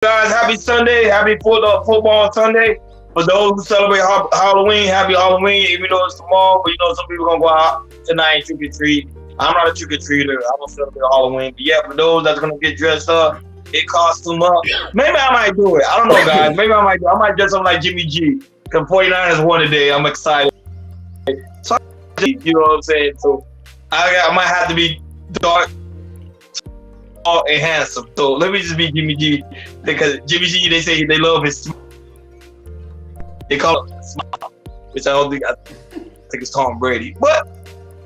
guys, happy Sunday, happy football Sunday. For those who celebrate Halloween, happy Halloween. Even though it's tomorrow, but some people gonna go out tonight and trick or treat. I'm not a trick or treater. I don't celebrate Halloween, but yeah, for those that's gonna get dressed up, get costume up, maybe I might do it. I don't know, guys. Maybe I might do. I might dress up like Jimmy G. Cause 49ers won today. I'm excited. So, you know what I'm saying? So I might have to be dark and handsome. So let me just be Jimmy G, because Jimmy G, they say they love his smile. They call it smile, which I don't think, I think it's Tom Brady. But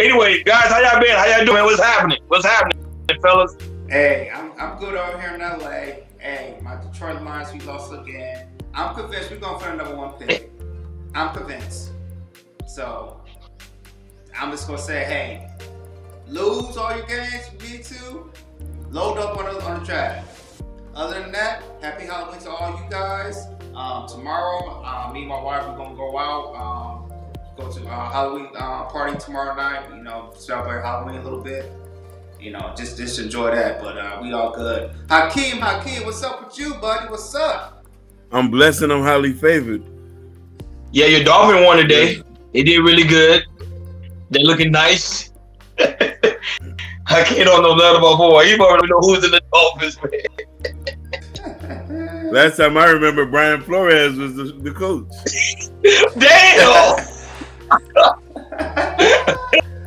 anyway, guys, how y'all been? How y'all doing? What's happening? What's happening, fellas? Hey, I'm good over here in LA. Hey, my Detroit Lions, we lost again. I'm convinced we're going for the number one pick. I'm convinced. So, I'm just going to say, hey, lose all your games if you need to. Load up on the draft. Other than that, happy Halloween to all you guys. Tomorrow, me and my wife are gonna go out, go to a Halloween party tomorrow night. Celebrate Halloween a little bit. Just enjoy that. But we all good. Hakeem, what's up with you, buddy? What's up? I'm blessed and I'm highly favored. Yeah, your Dolphin won today. They did really good. They're looking nice. I can't know nothing about boy. You probably know who's in the Dolphins, man. Last time I remember, Brian Flores was the coach. Damn!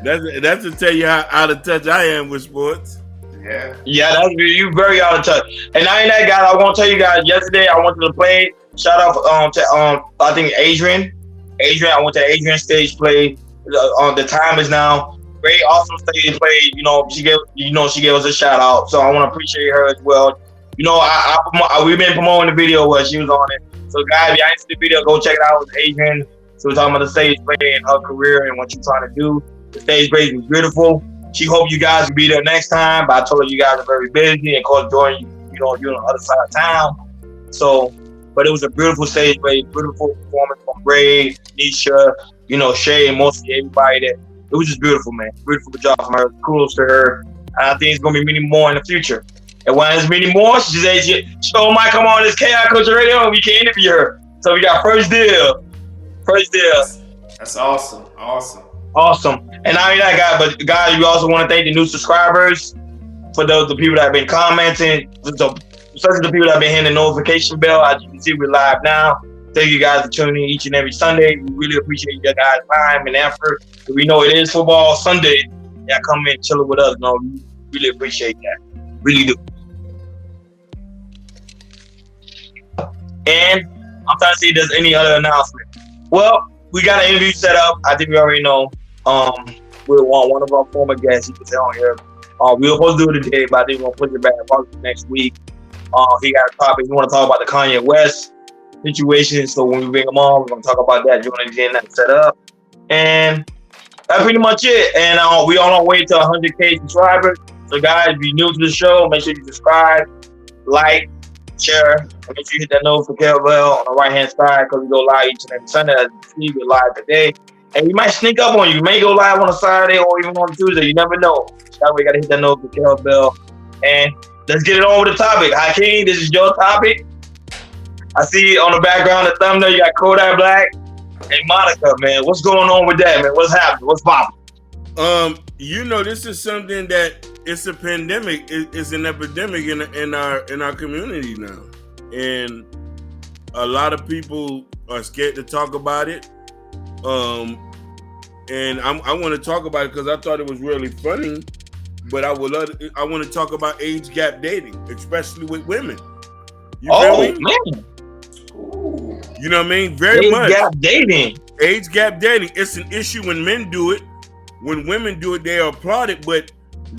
that's to tell you how out of touch I am with sports. Yeah, that's you very out of touch. And I ain't that guy. I want to tell you guys. Yesterday, I went to the play. Shout out to I think Adrian. I went to Adrian stage play. The time is now. Great, awesome stage play. She gave us a shout out, so I want to appreciate her as well. We've been promoting the video where she was on it. So guys, if y'all ain't seen the video, go check it out with Adrian. So we're talking about the stage play and her career and what she's trying to do. The stage play was beautiful. She hoped you guys will be there next time, but I told her you guys are very busy, and Coach Jordan, you're on the other side of town. So, but it was a beautiful stage play, beautiful performance from Ray, Nisha, Shay, and mostly everybody that. It was just beautiful, man. Beautiful job from her. Kudos to her. And I think it's going to be many more in the future. And when there's many more, she just said, "Show might come on this KI Culture Radio and we can interview her." So we got first deal. That's awesome. And not only that, but guys, we also want to thank the new subscribers for the people that have been commenting. Especially the people that have been hitting the notification bell. As you can see, we're live now. Thank you guys for tuning in each and every Sunday. We really appreciate your guys' time and effort. We know it is football Sunday. Yeah, come in chilling with us. We really appreciate that. Really do. And I'm trying to see if there's any other announcement. Well, we got an interview set up. I think we already know. We want one of our former guests. You can say on here. We were supposed to do it today, but I think we're gonna push it back probably next week. He got a topic. We want to talk about the Kanye West situation. So when we bring him on, we're gonna talk about that. Joining again, that set up, and that's pretty much it. And we on our way to 100K subscribers. So guys, if you're new to the show, make sure you subscribe, like, share, and make sure you hit that notification bell on the right hand side, because we go live each and every Sunday. As you see, we're live today, and we might sneak up on you. We may go live on a Saturday or even on a Tuesday. You never know. That way, you gotta hit that notification bell. And let's get it on with the topic. Hakeem, this is your topic. I see on the background, the thumbnail, you got Kodak Black and Monica, man. What's going on with that, man? What's happening? What's popping? This is something that it's a pandemic. It's an epidemic in our community now, and a lot of people are scared to talk about it. And I want to talk about it because I thought it was really funny. But I want to talk about age gap dating, especially with women. You feel me? Man. Ooh. You know what I mean? Very much. Age gap dating. It's an issue when men do it. When women do it, they applaud it. But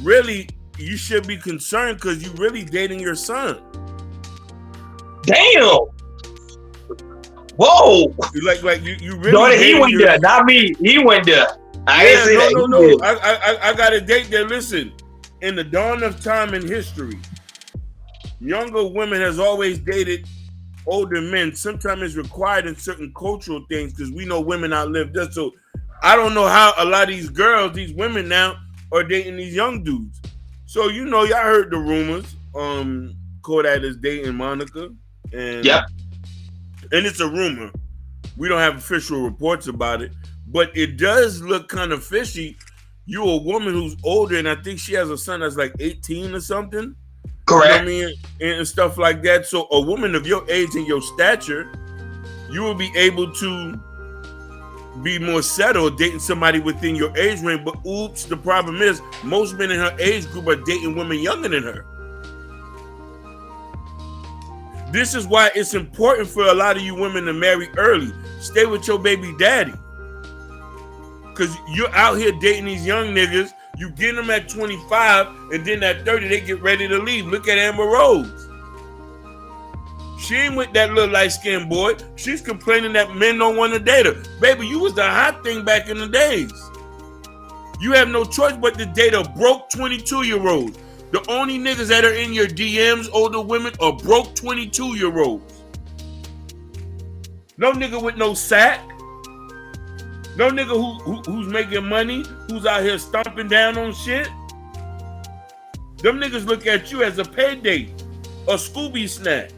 really, you should be concerned because you really dating your son. Damn. Whoa. Like you really. No, he went there. Not me. He went there. No. I got a date there. Listen, in the dawn of time in history, younger women has always dated older men. Sometimes it's required in certain cultural things because we know women outlive us. So I don't know how a lot of these girls, these women now, are dating these young dudes. So y'all heard the rumors. Kodak is dating Monica, and Yep. and it's a rumor. We don't have official reports about it, but it does look kind of fishy. You're a woman who's older, and I think she has a son that's like 18 or something. Correct. You know what I mean? And stuff like that. So a woman of your age and your stature, you will be able to be more settled dating somebody within your age range. But oops, the problem is most men in her age group are dating women younger than her. This is why it's important for a lot of you women to marry early. Stay with your baby daddy. Because you're out here dating these young niggas. You get them at 25, and then at 30, they get ready to leave. Look at Amber Rose. She ain't with that little light-skinned boy. She's complaining that men don't want to date her. Baby, you was the hot thing back in the days. You have no choice but to date a broke 22-year-old. The only niggas that are in your DMs, older women, are broke 22-year-olds. No nigga with no sack. No nigga who's making money, who's out here stomping down on shit. Them niggas look at you as a payday, a Scooby snack.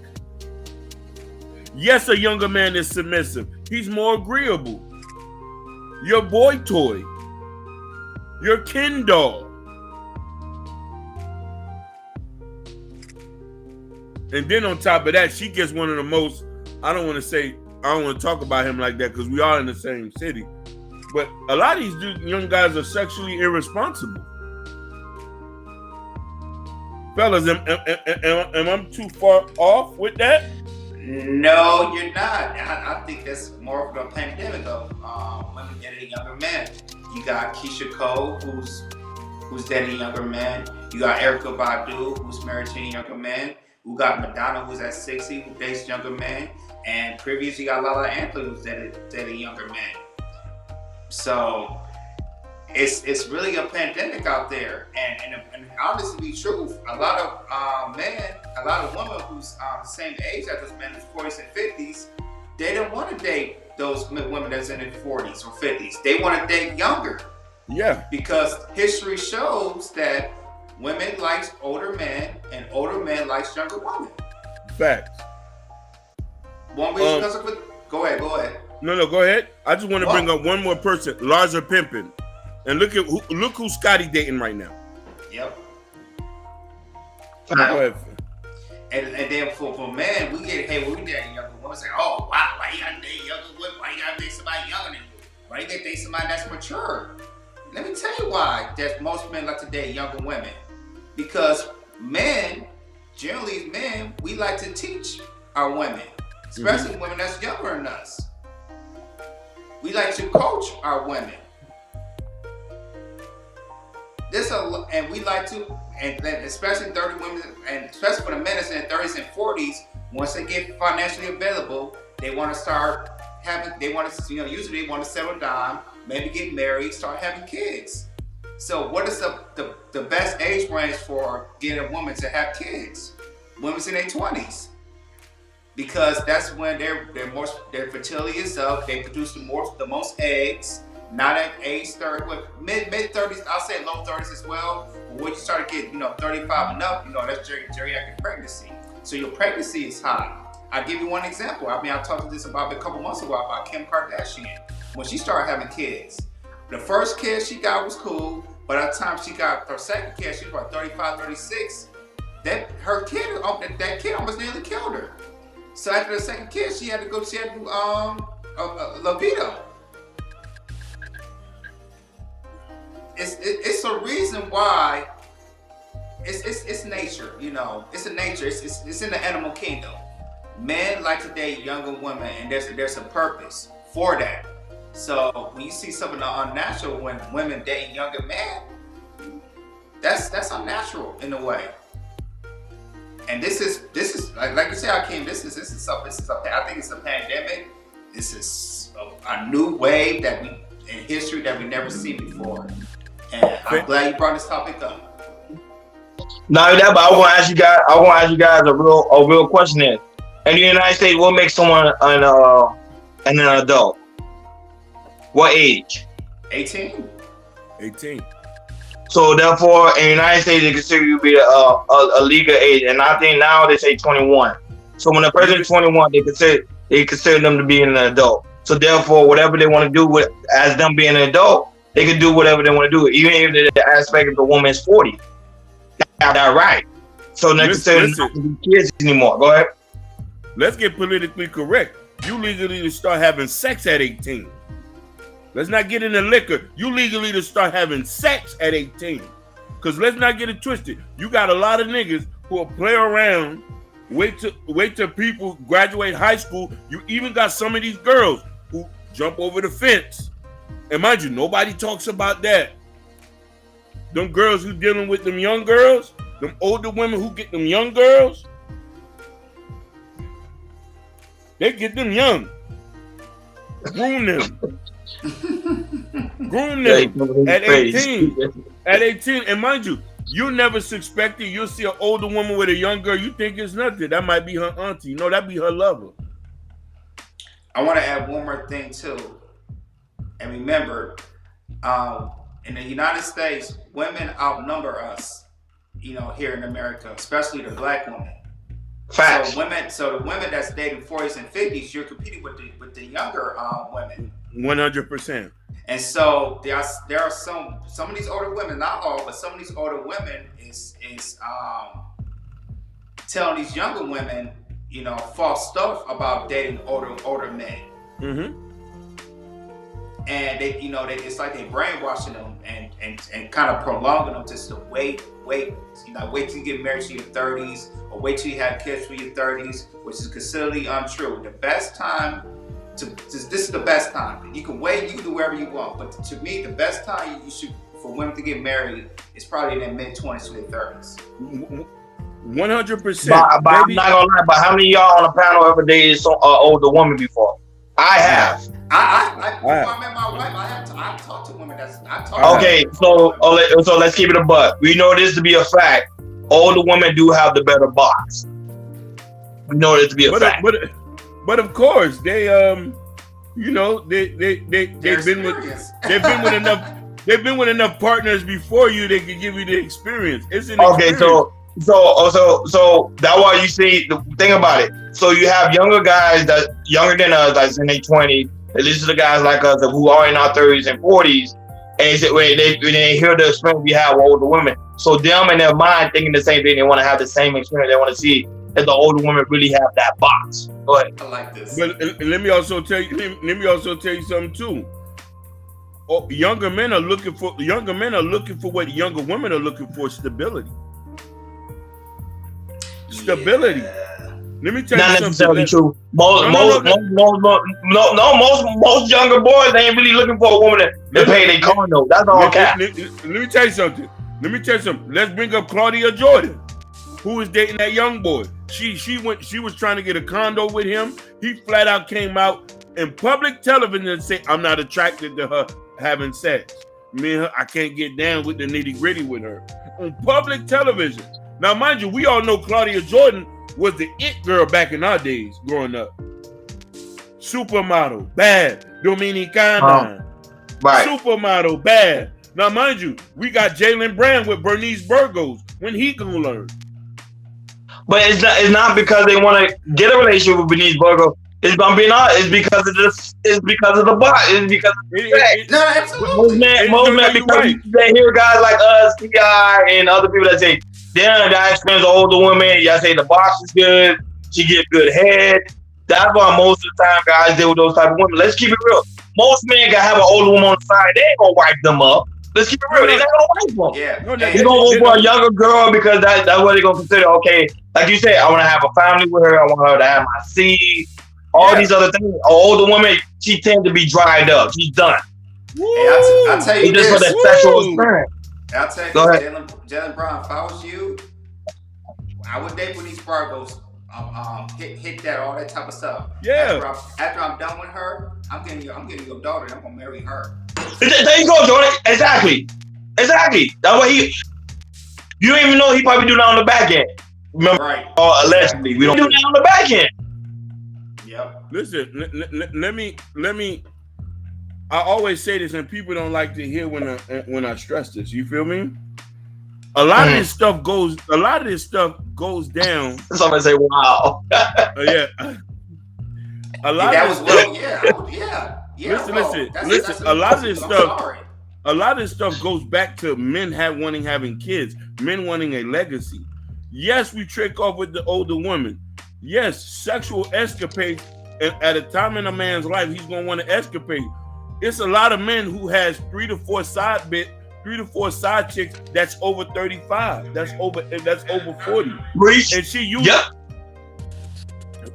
Yes, a younger man is submissive. He's more agreeable. Your boy toy. Your Ken doll. And then on top of that, she gets one of the most, I don't want to talk about him like that because we are in the same city. But a lot of these young guys are sexually irresponsible. Fellas, am I too far off with that? No, you're not. I think that's more of a pandemic of women dating younger men. You got Keisha Cole, who's dating younger men. You got Erykah Badu, who's married to a younger man. We got Madonna, who's at 60, who dates younger men. And previously, you got Lala Anthony, who's dating younger men. So it's really a pandemic out there, and honestly, be true. A lot of men, a lot of women who's the same age as those men, who's 40s and 50s, they don't want to date those women that's in their 40s or 50s. They want to date younger. Yeah. Because history shows that women likes older men, and older men likes younger women. Facts. One reason go ahead. No, go ahead. I just want to bring up one more person, Larsa Pimpin. And look who Scotty dating right now. Yep. Go ahead. And then for men, we get, hey, when we dating younger women, say, oh wow, why you gotta date younger women? Why you gotta date somebody younger than you? Why you gotta date somebody that's mature? Let me tell you why that most men like to date younger women. Because men, generally men, we like to teach our women, especially women that's younger than us. We like to coach our women. And we like to, and especially 30 women, and especially for the men that's in their 30s and 40s, once they get financially available, they want to start having, usually they want to settle down, maybe get married, start having kids. So what is the best age range for getting a woman to have kids? Women's in their 20s. Because that's when their fertility is up. They produce the most eggs. Not at age 30, mid 30s. I'll say low 30s as well. But when you start to get 35 and up, that's geriatric pregnancy. So your pregnancy is high. I'll give you one example. I talked to this about a couple months ago about Kim Kardashian when she started having kids. The first kid she got was cool, but by the time she got her second kid, she was about 35, 36. That kid almost nearly killed her. So after the second kid, she had to do libido. It's a reason why. It's nature, It's a nature. It's in the animal kingdom. Men like to date younger women, and there's a purpose for that. So when you see something unnatural when women dating younger men, that's unnatural in a way. And this is like you said, Hakeem. This is I think it's a pandemic. This is a new wave in history that we never seen before. And I'm glad you brought this topic up. Not that, but I want to ask you guys a real question. Then, in the United States, what makes someone an adult? What age? 18. 18. So therefore, in the United States, they consider you to be a legal age, and I think now they say 21. So when a person is 21, they consider them to be an adult. So therefore, whatever they want to do with as them being an adult, they can do whatever they want to do, even if the aspect of the woman is 40. That right. So they're considered not to be kids anymore. Go ahead. Let's get politically correct. You legally to start having sex at 18. Let's not get into liquor. You legally to start having sex at 18. Because let's not get it twisted. You got a lot of niggas who will play around, wait till people graduate high school. You even got some of these girls who jump over the fence. And mind you, nobody talks about that. Them girls who dealing with them young girls, them older women who get them young girls, they get them young. Groom them. Groom them at 18. At 18, and mind you, you never suspected you'll see an older woman with a young girl. You think it's nothing. That might be her auntie. No, that'd be her lover. I want to add one more thing too. And remember, in the United States, women outnumber us, here in America, especially the black women. Facts. So the women that's dating 40s and 50s, you're competing with the younger women. 100%. And so there are some of these older women, not all, but some of these older women is telling these younger women, false stuff about dating older men. Mm-hmm. And they, it's like they brainwashing them and kind of prolonging them just to wait, wait till you get married to your 30s, or wait till you have kids for your 30s, which is considerably untrue. The best time this is the best time. You can wait, you can do whatever you want, but to me, the best time for women to get married is probably in their mid-20s to their 30s. 100%. But I'm not gonna lie, but how many of y'all on the panel ever dated some older woman before? I have. Before I met my wife, I've talked to women Okay, so let's keep it a buck. We know this to be a fact. Older women do have the better box. We know this to be a fact. But of course, they've been with enough partners before you. They can give you the experience. It's an experience. So that's why you see the thing about it. So you have younger guys that younger than us, that's in their 20s. And this is the guys like us who are in our 30s and 40s. And when they hear the experience we have with older women, so them in their mind thinking the same thing. They want to have the same experience. They want to see that the older women really have that box. Go ahead. I like this. But let me also tell you something too. Younger men are looking for what younger women are looking for: stability. Stability. Yeah. Let me tell you something. Not necessarily true. Most younger boys, they ain't really looking for a woman to pay their car note. That's all cap. Let me tell you something. Let's bring up Claudia Jordan, who was dating that young boy. She was trying to get a condo with him. He flat out came out in public television and said, "I'm not attracted to her having sex. Me and her, I can't get down with the nitty-gritty with her." On public television. Now, mind you, we all know Claudia Jordan was the it girl back in our days growing up. Supermodel, bad. Dominicana. Right. Supermodel, bad. Now, mind you, we got Jalen Brand with Bernice Burgos. When he gonna learn? But it's not because they want to get a relationship with Bernice Burgos. It's gonna be not. It's because of this. It's because of the bot. It's because of the no, absolutely. Most men because they hear guys like us, T.I., and other people that say, "Damn, that experience of older women." Y'all say the box is good. She get good head. That's why most of the time guys deal with those type of women. Let's keep it real. Most men can have an older woman on the side. They ain't gonna wipe them up. Let's keep it real. They're not gonna wipe them. Yeah. They're gonna go for a younger girl because that's what they're gonna consider. Okay, like you said, I want to have a family with her. I want her to have my seed. All these other things. An older woman, she tends to be dried up. She's done. Hey, I'll tell you this. Just for the sexual experience. I'll tell you Go this, ahead. Jalen Brown, if I was you, I would date with these Burgos. Hit that, all that type of stuff. Yeah. After I'm done with her, I'm getting your daughter. And I'm gonna marry her. There you go, Jordan. Exactly. That's what he. You don't even know he probably do that on the back end. Remember, right? Allegedly, we don't do that on the back end. Yep. Listen, let me I always say this, and people don't like to hear when I stress this. You feel me? A lot of this stuff goes down. Somebody say, "Wow." Yeah. A lot that of was stuff. yeah. Listen. A lot of this stuff. A lot of this stuff goes back to men having kids, men wanting a legacy. Yes, we trick off with the older woman. Yes, sexual escapade. At a time in a man's life, he's gonna want to escapade. It's a lot of men who has 3 to 4 side chicks that's over 35. That's over 40. Reach. And she used. Yep.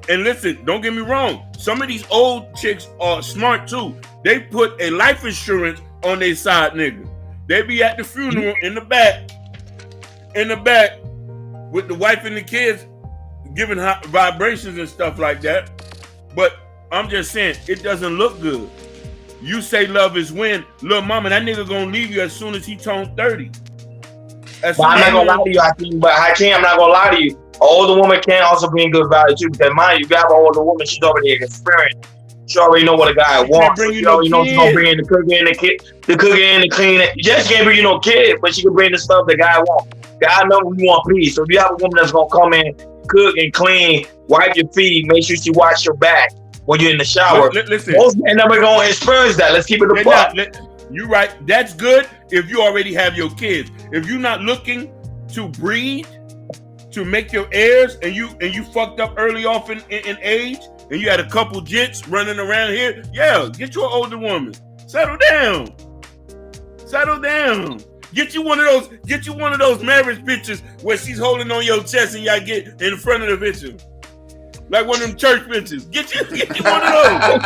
And listen, don't get me wrong. Some of these old chicks are smart too. They put a life insurance on their side nigga. They be at the funeral in the back with the wife and the kids giving vibrations and stuff like that. But I'm just saying, it doesn't look good. You say love is when, little mama, that nigga gonna leave you as soon as he turns 30. But I'm not gonna lie to you, I'm not gonna lie to you. An older woman can also bring good value too, because mind you, got an older woman, she's already experienced. She already know what a guy wants. She already know she's gonna bring in the cookie and the clean. Yes, she can't bring you no kid, but she can bring the stuff the guy wants. God knows we want peace. So if you have a woman that's gonna come in, cook and clean, wipe your feet, make sure she wash your back when you're in the shower. Listen, most men never gonna experience that. Let's keep it a buck. You're right. That's good if you already have your kids. If you're not looking to breed, to make your heirs, and you fucked up early off in age, and you had a couple jits running around here, yeah, get you an older woman. Settle down. Get you one of those marriage pictures where she's holding on your chest and y'all get in front of the picture. Like one of them church pictures. Get you one of those.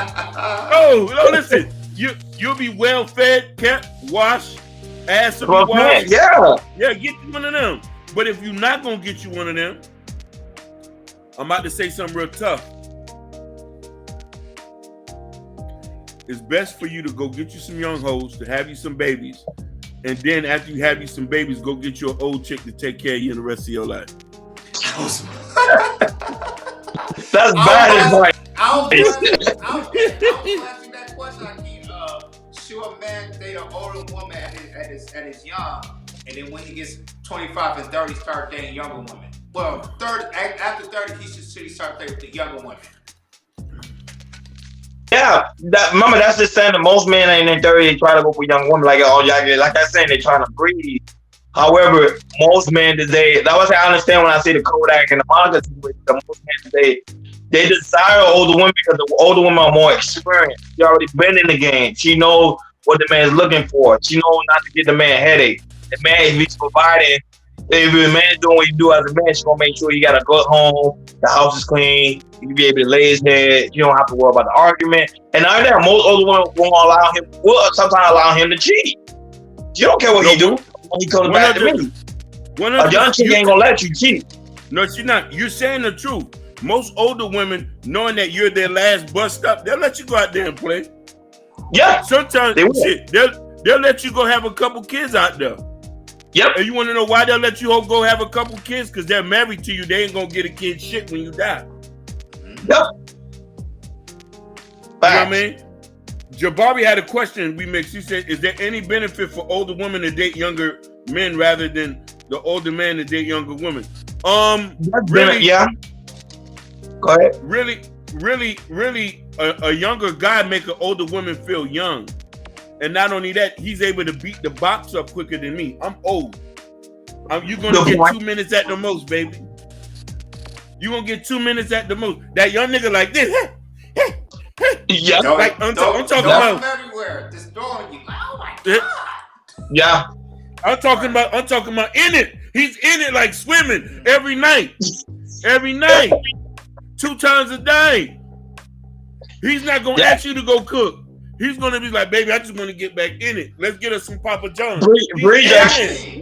No, listen. You'll be well fed, kept, washed, ass to be washed. Yeah, get you one of them. But if you're not gonna get you one of them, I'm about to say something real tough. It's best for you to go get you some young hoes, to have you some babies, and then after you have you some babies, go get you an old chick to take care of you in the rest of your life. That's bad advice. I'll ask you that question. Should a man date an older woman at his young, and then when he gets 25 and 30, start dating younger women? Well, after 30, he should start dating the younger women. Yeah, that's just saying that most men ain't in 30, they try to go for young women. Like I said, they trying to breed. However, most men today, that's why I understand when I say the Kodak and the Monica situation, most men today, they desire older women because the older women are more experienced. She already been in the game. She knows what the man's looking for. She knows not to get the man a headache. The man is least providing. If the man's doing what you do as a man, she's gonna make sure you got a good home, the house is clean, you can be able to lay his head, you don't have to worry about the argument. And out there, most older women will sometimes allow him to cheat. You don't care what he do when he comes back to me. A young chick ain't gonna let you cheat. No, she's not. You're saying the truth. Most older women, knowing that you're their last bus stop, they'll let you go out there and play. Yeah. Sometimes they'll let you go have a couple kids out there. Yep. And you want to know why they'll let you go have a couple kids? Because they're married to you. They ain't gonna get a kid shit when you die. Yep. You know what I mean? Jabari had a question we mixed. She said, is there any benefit for older women to date younger men rather than the older man to date younger women? Really, yeah. Go ahead. Really, a younger guy make an older woman feel young. And not only that, he's able to beat the box up quicker than me. I'm old. You're going to get 2 minutes at the most, baby. You're going to get 2 minutes at the most. That young nigga like this. Yeah. Like, I'm talking about everywhere. Just throwing you. Oh my God. Yeah. I'm talking about in it. He's in it like swimming every night. 2 times a day. He's not going to ask you to go cook. He's going to be like, baby, I just want to get back in it. Let's get us some Papa John's. Free Jackie.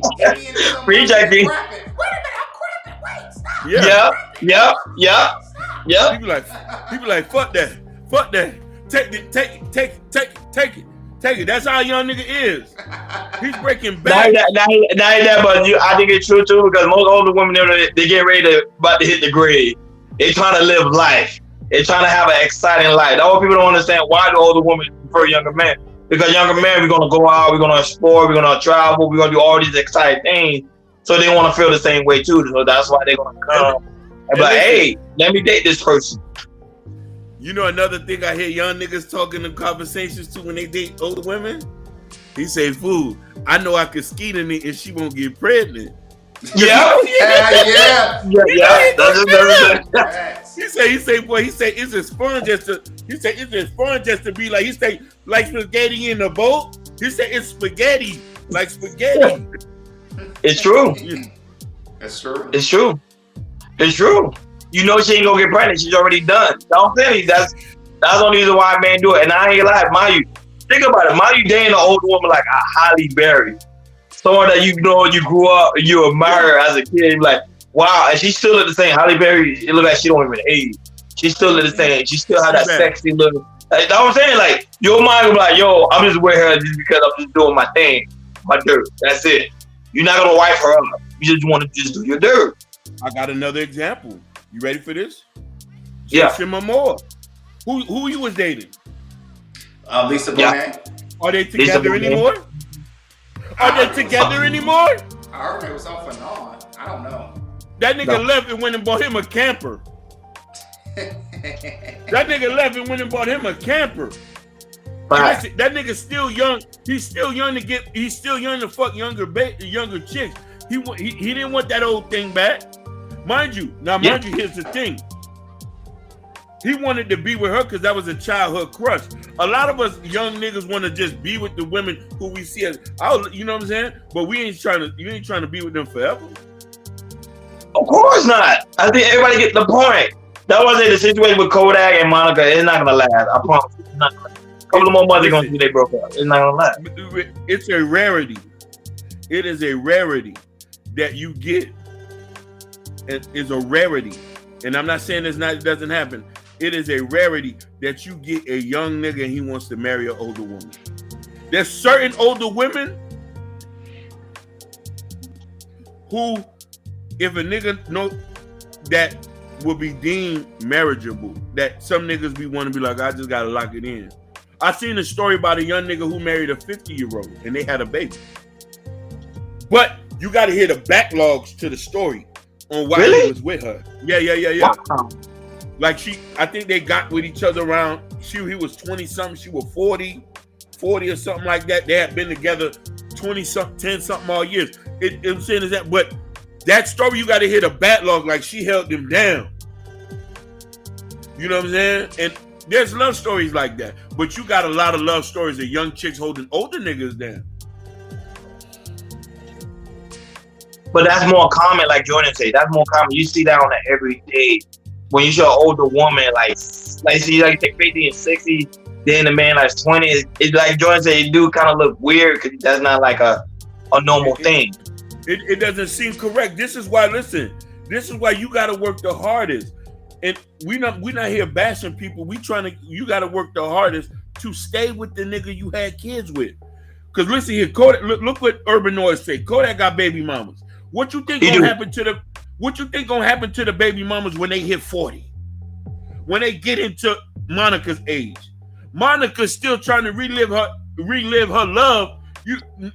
Wait a minute, I'm crapping. Wait, stop. Yeah. People like, fuck that. Take it. That's how a young nigga is. He's breaking back. Not that, but I think it's true too, because most older women, they get ready about to hit the grade. They trying to live life. They're trying to have an exciting life. That's what people don't understand. Why do older women prefer younger men? Because younger men, we're gonna go out, we're gonna explore, we're gonna travel, we're gonna do all these exciting things. So they want to feel the same way too. So that's why they're gonna come and be like, hey, let me date this person. You know another thing I hear young niggas talking in conversations too when they date older women? He say, fool, I know I could skeet in it and she won't get pregnant. Yeah. He say, boy, it's as fun just to be like, he say, like spaghetti in the boat. He say it's spaghetti, like spaghetti. It's true. That's true. It's true. It's true. You know she ain't gonna get pregnant. She's already done. Don't tell me that's the only reason why men do it. And I ain't gonna lie, mind you, think about it. Mind you dating an old woman like a Halle Berry, someone that you know you grew up and you admire her as a kid. You're like, wow, and she still look the same. Halle Berry, it look like she don't even age. She still look the same. She still have that sexy look. Like, that's what I'm saying. Like your mind will be like, yo, I'm just with her just because I'm just doing my thing, my dirt. That's it. You're not gonna wife her up. You just want to just do your dirt. I got another example. You ready for this? Yeah. Shimmer Moore. Who you was dating? Lisa Bonet. Are they together anymore? Are they together anymore? I heard it was off and on. I don't know. That nigga left and went and bought him a camper. That nigga left and went and bought him a camper. Listen, that nigga's still young. He's still young to fuck younger chicks. He didn't want that old thing back. Mind you, here's the thing. He wanted to be with her because that was a childhood crush. A lot of us young niggas want to just be with the women who we see as, you know what I'm saying? But you ain't trying to be with them forever. Of course not. I think everybody get the point. That wasn't the situation with Kodak and Monica. It's not gonna last. I promise. It's not gonna last. A couple of more months they're gonna see they broke up. It's not gonna last. It's a rarity. It is a rarity that you get. It is a rarity, and I'm not saying it doesn't happen. It is a rarity that you get a young nigga and he wants to marry an older woman. There's certain older women who, if a nigga know that will be deemed marriageable, that some niggas be want to be like, I just gotta lock it in. I seen a story about a young nigga who married a 50-year-old and they had a baby. But you got to hear the backlogs to the story on why he was with her. Yeah. Wow. Like I think they got with each other around, he was 20 something, she was 40 or something like that. They had been together 20 something, 10 something all years. I'm saying is that, but that story, you got to hear the backlog, like she held them down. You know what I'm saying? And there's love stories like that, but you got a lot of love stories of young chicks holding older niggas down. But that's more common, like Jordan said. That's more common. You see that on an everyday. When you show an older woman, see, like 50 and 60, then the man like 20. It's like Jordan said, it do kind of look weird because that's not like a normal thing. It doesn't seem correct. This is why you got to work the hardest. And we not here bashing people. You got to work the hardest to stay with the nigga you had kids with. Because listen here, Kodak, look what Urban Noise say. Kodak got baby mamas. What you think gonna happen to the baby mamas when they hit 40? When they get into Monica's age? Monica's still trying to relive her love.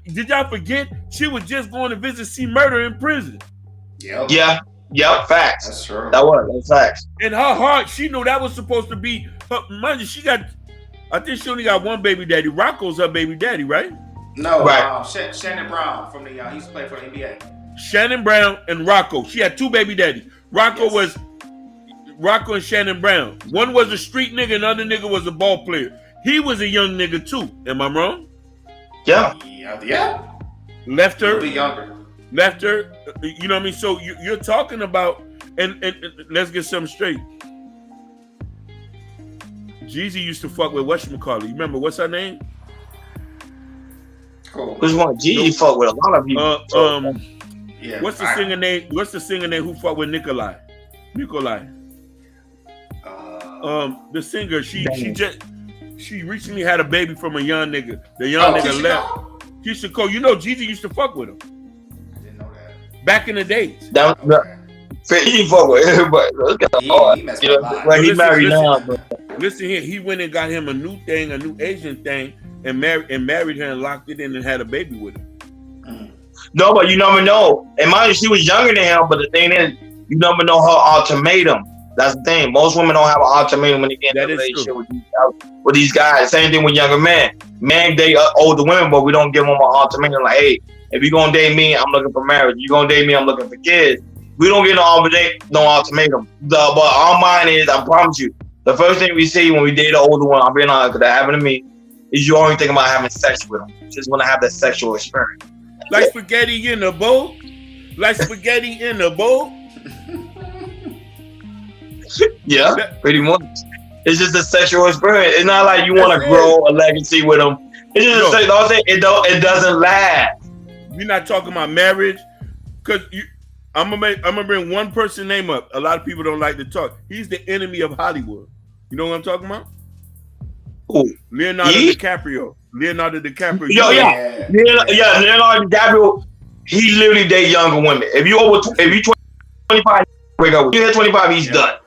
Did y'all forget she was just going to visit C Murder in prison? Yep, facts. That's true. That's facts. In her heart, she knew that was supposed to be her. Mind you, I think she only got one baby daddy. Rocco's her baby daddy, right? No, right. Shannon Brown from he used to play for the NBA. Shannon Brown and Rocco. She had two baby daddies. Rocco and Shannon Brown. One was a street nigga, and the other nigga was a ball player. He was a young nigga too. Am I wrong? Yeah. Left her. A bit younger. Left her. You know what I mean? So you're talking about, and let's get something straight. Jeezy used to fuck with whatchamacallit. You remember what's her name? Cool. Which one? Jeezy fuck with a lot of people. Yeah. What's the singer name? What's the singer name who fought with Nikolai? The singer. She recently had a baby from a young nigga. The young nigga left. Keisha Cole. You know Jeezy used to fuck with him. I didn't know that. Back in the days. He fuck with everybody. He's married now. But listen here. He went and got him a new Asian thing, and married her and locked it in and had a baby with her. No, but you never know. And mind you, she was younger than him. But the thing is, you never know her ultimatum. That's the thing. Most women don't have an ultimatum when they get in a relationship with these guys. Same thing with younger men. Men date older women, but we don't give them an ultimatum. Like, hey, if you're gonna date me, I'm looking for marriage. You're gonna date me, I'm looking for kids. We don't get no ultimatum. But our mind is, I promise you, the first thing we see when we date an older one, I'm being honest, because that happened to me, is you only think about having sex with them. You just want to have that sexual experience. Like spaghetti in a bowl. Like spaghetti in a bowl. Yeah, pretty much. It's just a sexual experience. It's not like you want to grow a legacy with them. It's just it doesn't last. We're not talking about marriage, because I'm gonna bring one person name up. A lot of people don't like to talk. He's the enemy of Hollywood. You know what I'm talking about? Ooh. Leonardo DiCaprio. Leonardo DiCaprio. Leonardo DiCaprio. He literally date younger women. If you 25, break up with you. Hit 25, he's done.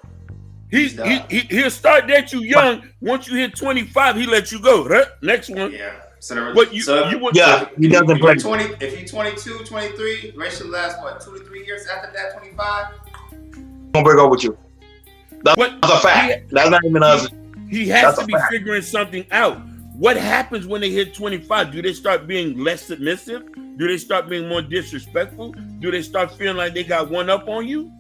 He'll start date you young. Once you hit 25, he let you go. Right? Next one. Yeah. He doesn't play. If you're 22, 23, racial lasts what, 2 to 3 years after that, 25? Gonna break up with you. That's a fact. That's not even us. He has to be figuring something out. What happens when they hit 25? Do they start being less submissive? Do they start being more disrespectful? Do they start feeling like they got one up on you?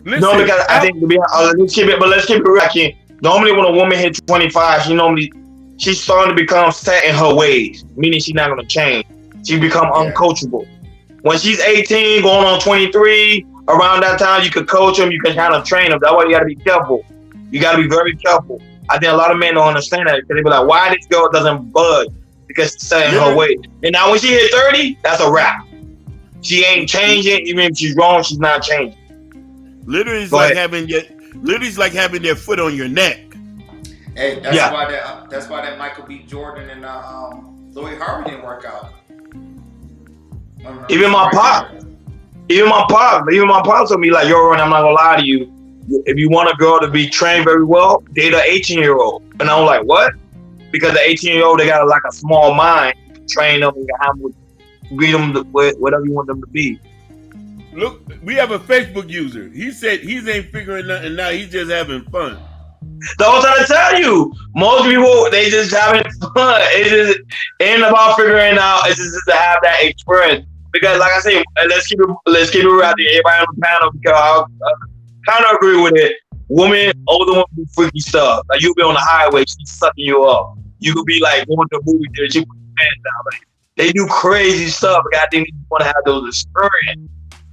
Listen, no, because I think let's keep it real here. Normally, when a woman hits 25, she's starting to become set in her ways, meaning she's not going to change. She become uncoachable. When she's 18, going on 23, around that time, you could coach them, you can kind of train them. That's why you got to be careful. You got to be very careful. I think a lot of men don't understand that, because they be like, why this girl doesn't budge? Because she's set in her ways. And now when she hit 30, that's a wrap. She ain't changing. Even if she's wrong, she's not changing. Literally, it's like having their foot on your neck. Hey, that's why that Michael B. Jordan and Lloyd Harvey didn't work out. Even my pops told me, like, yo, Ron, I'm not gonna lie to you. If you want a girl to be trained very well, date an 18-year-old. And I'm like, what? Because the 18-year-old, they got like a small mind. Train them and read them whatever you want them to be. Look, we have a Facebook user. He said he ain't figuring nothing out. He's just having fun. That's what I'm trying to tell you. Most people, they just having fun. It just ain't about figuring out. It's just to have that experience. Because, like I say, let's keep it real out there. Everybody on the panel, because I kind of agree with it. Older women do freaky stuff. Like, you'll be on the highway, she's sucking you up. You could be like going to a movie theater, she put your pants down. Like, they do crazy stuff. But I think you want to have those experiences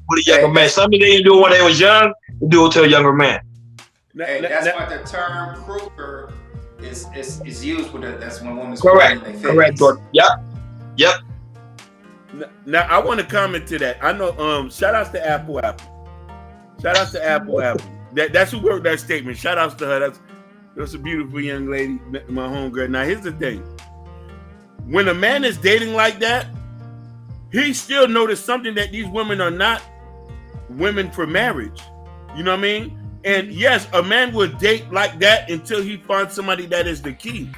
with a younger man. Something they didn't do when they was young, they do it to a younger man. Hey, that's why the term Kruger is used with it. That's when women's correct, Jordan. Yep. Now I want to comment to that. I know. Shout outs to Apple. Shout outs to Apple. That's who wrote that statement. Shout outs to her. That's a beautiful young lady, my homegirl. Now here's the thing: when a man is dating like that, he still noticed something, that these women are not women for marriage. You know what I mean? And yes, a man will date like that until he finds somebody that is the key.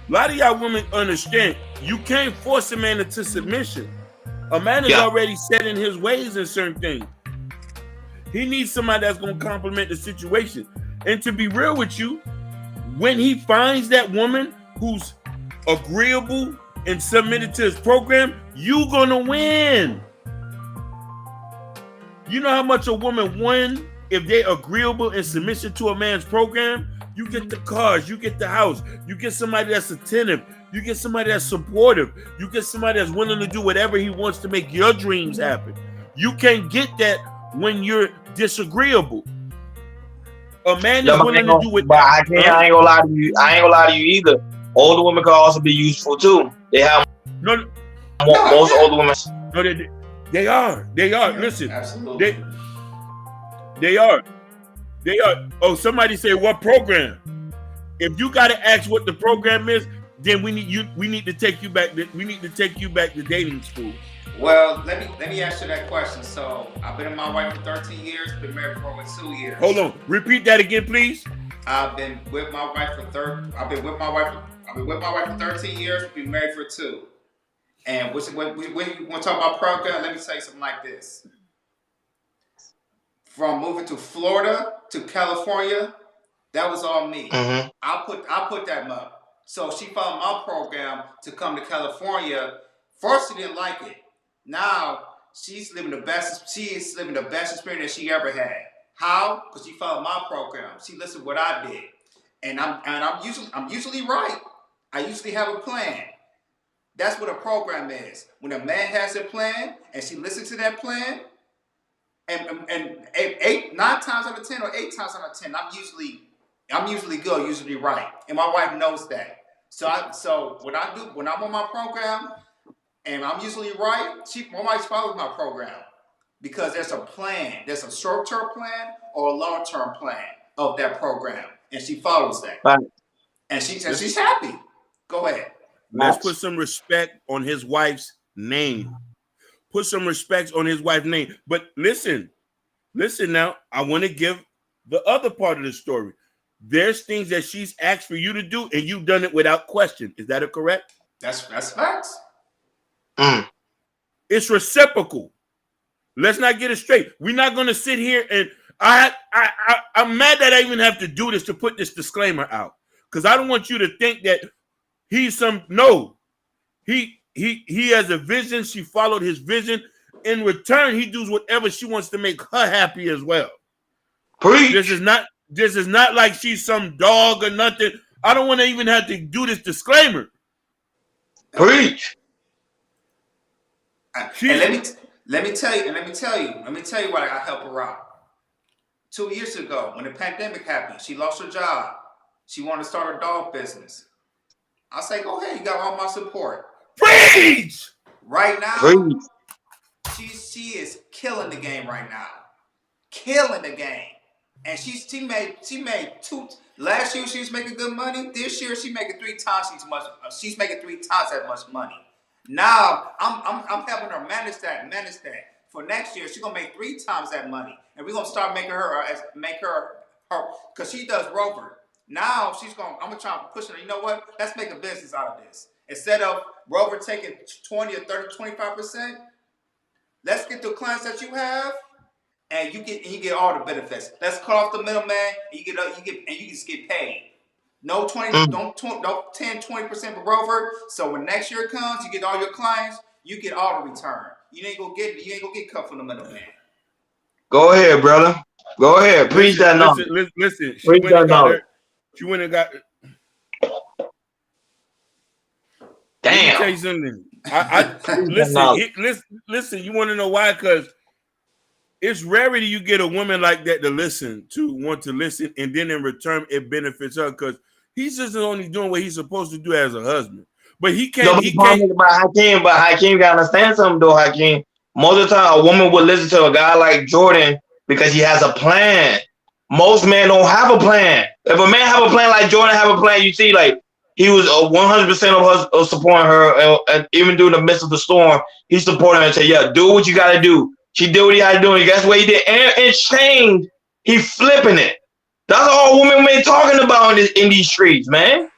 A lot of y'all women understand, you can't force a man into submission. A man is already set in his ways in certain things. He needs somebody that's going to complement the situation. And to be real with you, when he finds that woman who's agreeable and submitted to his program, you're going to win. You know how much a woman wins if they're agreeable and submission to a man's program? You get the cars, you get the house, you get somebody that's attentive, you get somebody that's supportive, you get somebody that's willing to do whatever he wants to make your dreams happen. You can't get that when you're disagreeable. A man is willing to do it. But I ain't gonna lie to you. I ain't gonna lie to you either. Older women can also be useful too. They have most older women. No, they are. Listen, absolutely. They are. Oh, somebody say, what program? If you got to ask what the program is, then we need to take you back. We need to take you back to dating school. Well, let me answer that question. So I've been with my wife for 13 years, been married for over 2 years. Hold on. Repeat that again, please. I've been with my wife for 13 years. We've been married for 2. And when you want to talk about program, let me tell you something like this. From moving to Florida to California, that was all me. Mm-hmm. I put that up. So she followed my program to come to California. First, she didn't like it. Now she's living the best. She is living the best experience that she ever had. How? Because she followed my program. She listened to what I did, and I'm usually right. I usually have a plan. That's what a program is. When a man has a plan and she listens to that plan, and 9 times out of 10 or 8 times out of 10, I'm usually good, usually right, and my wife knows that. So what I do when I'm on my program and I'm usually right, my wife follows my program because there's a plan. There's a short-term plan or a long-term plan of that program, and she follows that. Right. And she's happy. Go ahead. Let's put some respect on his wife's name. Put some respect on his wife's name. But listen now. I want to give the other part of the story. There's things that she's asked for you to do, and you've done it without question. Is that correct? That's facts. It's reciprocal. Let's not get it straight. We're not going to sit here and I'm mad that I even have to do this to put this disclaimer out, because I don't want you to think that he's he has a vision. She followed his vision. In return, he does whatever she wants to make her happy as well. Preach. This is not like she's some dog or nothing. I don't want to even have to do this disclaimer. Preach. And let me tell you why I help her out. 2 years ago, when the pandemic happened, she lost her job. She wanted to start a dog business. I say, go ahead, you got all my support. Preach! Right now, Preach. she is killing the game right now. Killing the game. And she made 2. Last year she was making good money. This year she's making 3 times she's making 3 times that much money. Now I'm helping her manage that. For next year, she's gonna make 3 times that money, and we're gonna start making her because she does Rover. Now I'm gonna try to push her. You know what? Let's make a business out of this. Instead of Rover taking 20 or 30, 25%, let's get the clients that you have, and you get all the benefits. Let's cut off the middleman, and you just get paid. No 10, 20% for Rover. So when next year comes, you get all your clients, you get all the return. You ain't gonna get cut from the middleman. Go ahead, brother. Go ahead. Preach that knowledge. Listen. She Preach that knowledge. She went and got. Damn. Let me tell you something. Listen. You want to know why? Because it's rarely you get a woman like that to want to listen, and then in return it benefits her, because he's just only doing what he's supposed to do as a husband. But he can't. But Hakeem gotta understand something though, Hakeem. Most of the time, a woman would listen to a guy like Jordan because he has a plan. Most men don't have a plan. If a man have a plan like Jordan have a plan, you see, like he was 100% of supporting her, and even during the midst of the storm, he supported her and said, "Yeah, do what you gotta do." She did what he had to do, and guess what he did? And in exchange, he flipping it. That's all women been talking about in these streets, man.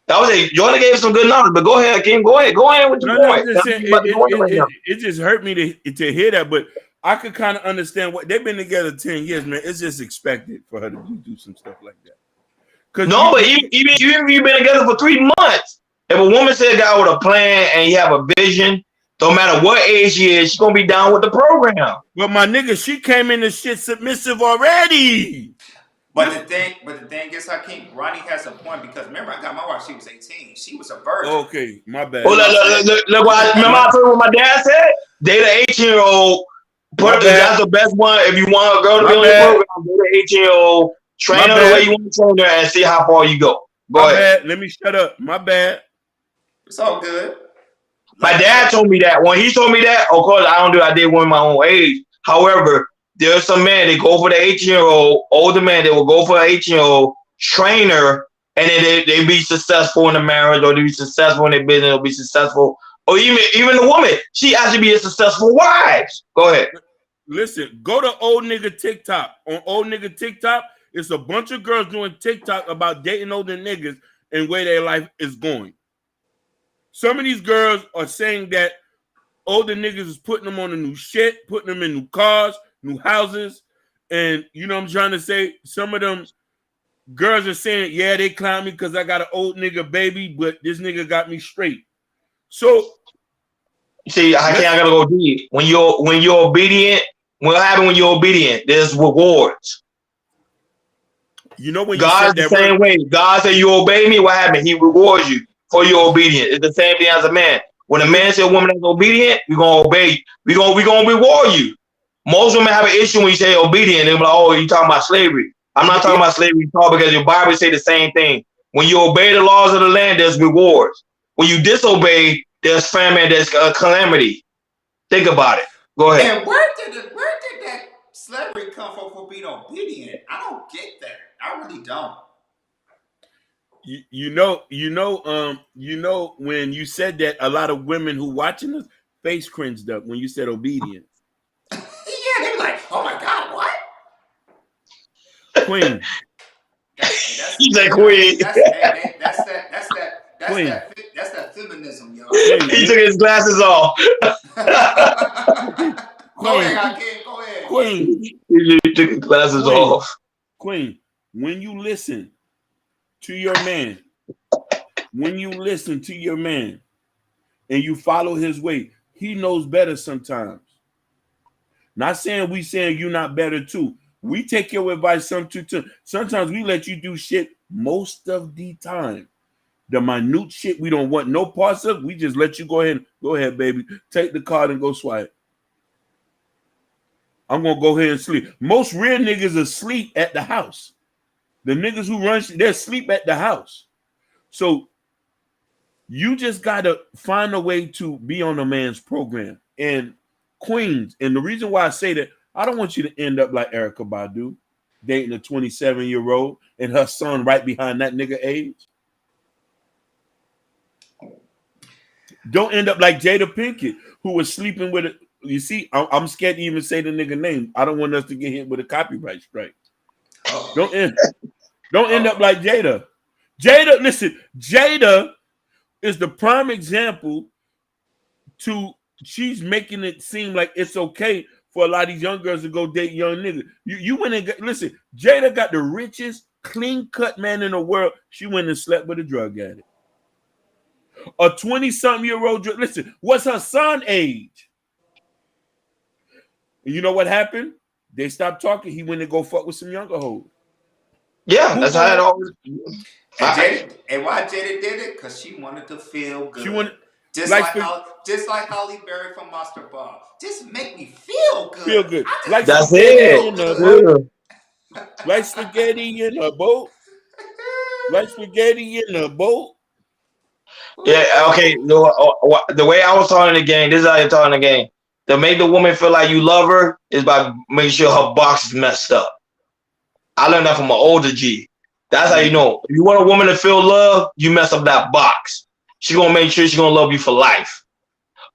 That was it. Jordan gave some good knowledge, but go ahead, Kim. Go ahead with your point. It just hurt me to hear that, but I could kind of understand what they've been together 10 years, man. It's just expected for her to do some stuff like that. But even if you've been together for 3 months, if a woman said God with a plan and you have a vision, no matter what age she is, she's gonna be down with the program. But my nigga, she came in the shit submissive already. But the thing is, Hakeem, Ronnie has a point, because remember, I got my wife, she was 18. She was a virgin. Okay, my bad. Look, remember I told you what my dad said? Date an 18-year-old. That's the best one. If you want a girl to be on the program, date an 18-year-old. Train her the way you want to train her and see how far you go. Go ahead. Let me shut up. My bad. It's all good. My dad told me that. When he told me that, of course, I did one my own age. However, there's some men, they go for the 18-year-old, older man, they will go for an 18-year-old trainer, and then they be successful in the marriage, or they be successful in their business, or be successful, or even the woman, she actually be a successful wife. Go ahead. Listen, go to old nigga TikTok. On old nigga TikTok, It's a bunch of girls doing TikTok about dating older niggas and where their life is going. Some of these girls are saying that older niggas is putting them on a new shit, putting them in new cars, new houses. And you know what I'm trying to say? Some of them girls are saying, yeah, they clown me because I got an old nigga baby, but this nigga got me straight. So, see, I gotta go deep. When you're obedient, what happens when you're obedient? There's rewards. You know when God's the same way. God said you obey me, what happened? He rewards you for your obedience. It's the same thing as a man. When a man says a woman is obedient, we're gonna obey you. We're gonna reward you. Most women have an issue when you say obedient. They're like, oh, you talking about slavery. I'm not talking about slavery at all because your Bible say the same thing. When you obey the laws of the land, there's rewards. When you disobey, there's famine, there's calamity. Think about it. Go ahead. And where did that slavery come from for being obedient? I don't get that. I really don't. You know, when you said that, a lot of women who watching us face cringed up when you said obedience. Yeah, they were like, "Oh my God, what?" Queen. He's like Queen. That's that feminism, yo. He took his glasses off. Go ahead. Queen. He took his glasses off. Queen, when you listen to your man, and you follow his way, he knows better sometimes. Not saying you're not better too. We take your advice sometimes we let you do shit most of the time. The minute shit we don't want no parts of, we just let you go ahead, baby. Take the card and go swipe. I'm gonna go ahead and sleep. Most real niggas are asleep at the house. The niggas who run, they're asleep at the house. So you just gotta find a way to be on a man's program. And queens, and the reason why I say that, I don't want you to end up like Erykah Badu, dating a 27-year-old and her son right behind that nigga age. Don't end up like Jada Pinkett, who was sleeping with it. You see, I'm scared to even say the nigga name. I don't want us to get hit with a copyright strike. Don't end up like Jada. Jada is the prime example to she's making it seem like it's okay for a lot of these young girls to go date young niggas. You went and listen, Jada got the richest, clean-cut man in the world. She went and slept with a drug addict. A 20-something-year-old, listen, what's her son age? And you know what happened? They stopped talking. He went and go fuck with some younger hoes. Yeah, that's how it always. And why Jada did it? Because she wanted to feel good. She wanted, just like Holly Berry from Monster Ball. Just make me feel good. Like that's it. Like spaghetti in a boat. Like spaghetti in a boat. Yeah, okay. The way I was talking the game, this is how you're talking the game. To make the woman feel like you love her is by making sure her box is messed up. I learned that from an older G. That's how you know. If you want a woman to feel love, you mess up that box. She's gonna make sure she's gonna love you for life.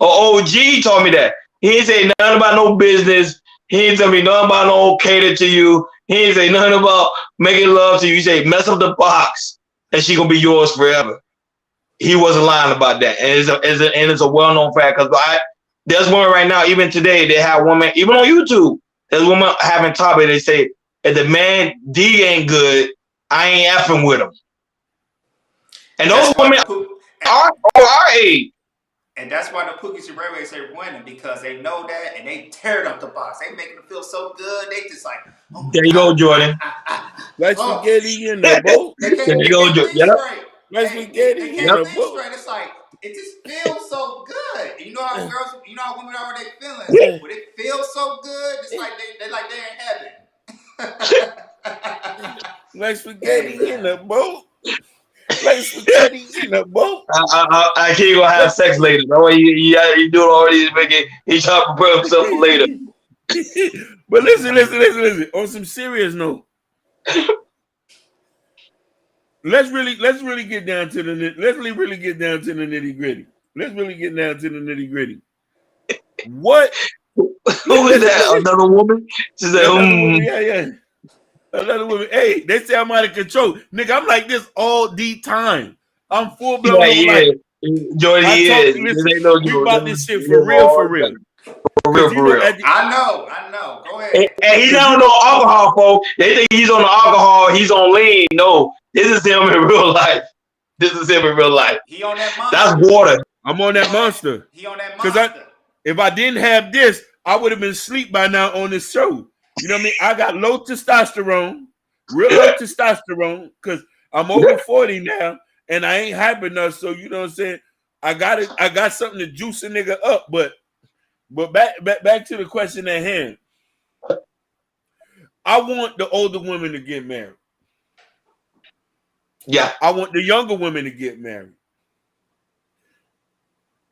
An old G told me that. He ain't say nothing about no business. He ain't tell me nothing about no cater to you. He ain't say nothing about making love to you. He say mess up the box and she gonna be yours forever. He wasn't lying about that. And it's a well-known fact because there's women right now, even today, they have women, even on YouTube, there's women having topic, they say, if the man D ain't good, I ain't effing with him. And those women are our age. And that's why the Pookies and Ray Rays are winning, because they know that and they tearing up the box. They making them feel so good. They just like, oh, there you go, Jordan. Like spaghetti in the boat. There you go, Jordan. Yep. Like spaghetti in the boat. It's like, it just feels so good. And you know how girls, you know how women are with their feelings. When it feels so good, it's like they're in heaven. Like spaghetti in the boat. Like spaghetti in the boat. I can't go have sex later. No way you do it already. He's trying to prepare himself for later. But listen. On some serious note, let's really get down to the nitty gritty. Let's really get down to the nitty gritty. What? Who is that? Another woman? She said, Yeah. A lot of women, hey, they say I'm out of control. Nigga, I'm like this all the time. I'm full blown Yeah, on he like is. Jordy I talk is. to This listen, ain't no we joke. about This this is shit for real real, all for the real. time. For real, Cause you for know real. at the I know. Go And, ahead. and he's cause not you on know no alcohol, folks. They think he's on the alcohol. He's on lean. No, this is him in real life. This is him in real life. He on that That's monster. water. I'm on that monster. He on that Cause monster. if I didn't have this, I would have been asleep by now on this show. You know what I mean? I got low testosterone, real low testosterone, because I'm over 40 now and I ain't hype enough. So you know what I'm saying? I got something to juice a nigga up. But back to the question at hand. I want the older women to get married. Yeah. I want the younger women to get married.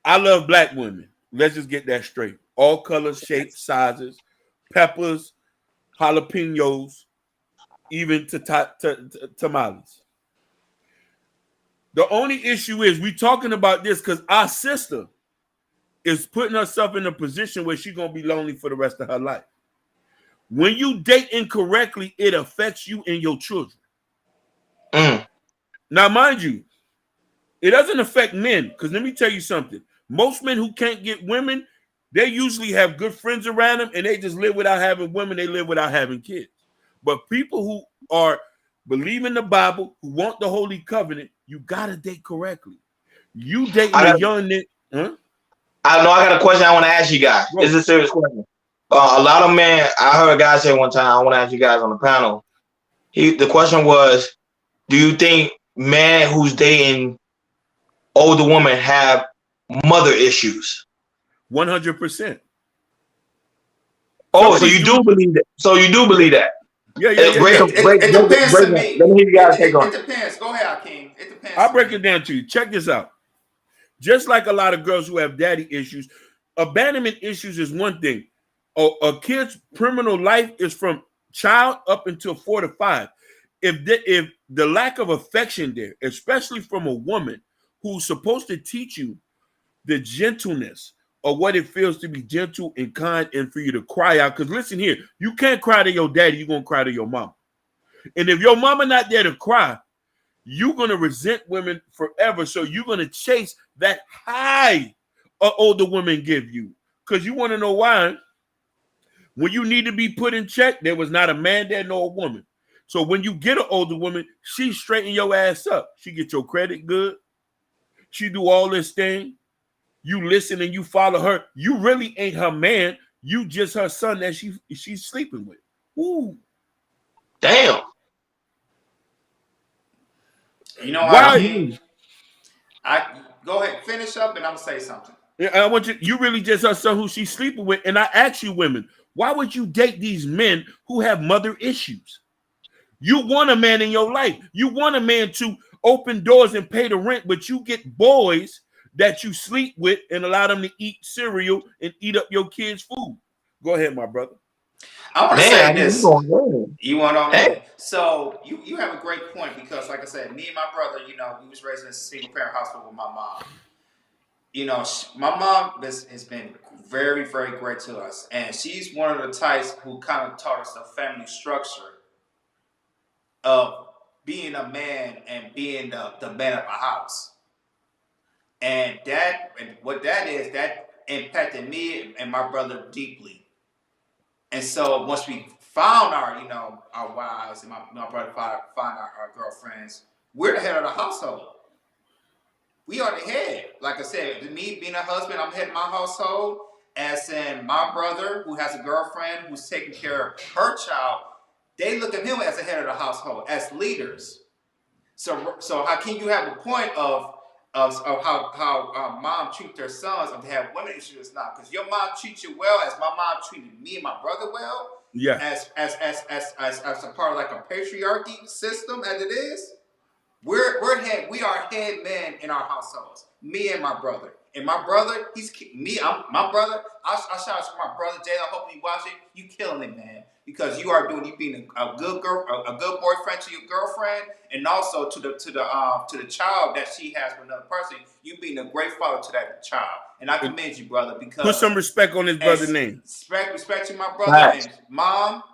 I love black women. Let's just get that straight. All colors, shapes, sizes, peppers, jalapenos, even to tamales. The only issue is we talking about this because our sister is putting herself in a position where she's gonna be lonely for the rest of her life. When you date incorrectly, it affects you and your children. Mm. Now, mind you, it doesn't affect men because let me tell you something. Most men who can't get women, they usually have good friends around them and they just live without having women. They live without having kids. But people who are believe in the Bible, who want the Holy Covenant, you gotta date correctly. You dating a young nigga, huh? I know. I got a question I want to ask you guys. Bro. This is a serious question. A lot of men. I heard a guy say one time. I want to ask you guys on the panel. The question was, do you think men who's dating older women have mother issues? 100%. Oh, so you do believe that? So you do believe that? Yeah. It depends to me. Let me hear you guys take on. It depends. Go ahead, Hakeem. It depends. I'll break it down to you. Check this out. Just like a lot of girls who have daddy issues, abandonment issues is one thing. A kid's criminal life is from child up until 4 to 5. If the lack of affection there, especially from a woman who's supposed to teach you the gentleness of what it feels to be gentle and kind and for you to cry out. Because listen here, you can't cry to your daddy, you're going to cry to your mom. And if your mama not there to cry, you're going to resent women forever. So you're going to chase that high older women give you. Because you want to know why? When you need to be put in check, there was not a man there nor a woman. So when you get an older woman, she straighten your ass up. She get your credit good. She do all this thing. You listen and you follow her. You really ain't her man. You just her son that she's sleeping with. Ooh. Damn. You know what? I go ahead, finish up, and I'm gonna say something. Yeah, I want you. You really just her son who she's sleeping with. And I ask you, women, why would you date these men who have mother issues? You want a man in your life. You want a man to open doors and pay the rent, but you get boys that you sleep with and allow them to eat cereal and eat up your kids' food. Go ahead, my brother. I want to say this. You want on that? So you have a great point because, like I said, me and my brother, we was raised in a single parent household with my mom. My mom has been very, very great to us, and she's one of the types who kind of taught us the family structure of being a man and being the man of a house. And what that is, that impacted me and my brother deeply. And so once we found our wives and my brother found our girlfriends, we're the head of the household. We are the head. Like I said, me being a husband, I'm the head of my household. As in my brother, who has a girlfriend who's taking care of her child, they look at him as the head of the household, as leaders. So how can you have a point of how mom treats their sons, of to have women issues now? Because your mom treats you well, as my mom treated me and my brother well. Yeah. As a part of like a patriarchy system, as it is, we are head men in our households. Me and my brother. And my brother, I'm my brother. I shout out to my brother Jay. I hope you watch it. You killing it, man. Because you being a good girl, a good boyfriend to your girlfriend, and also to the child that she has with another person. You being a great father to that child, and I commend you, brother. Because put some respect on his brother's name. Respect to my brother and mom.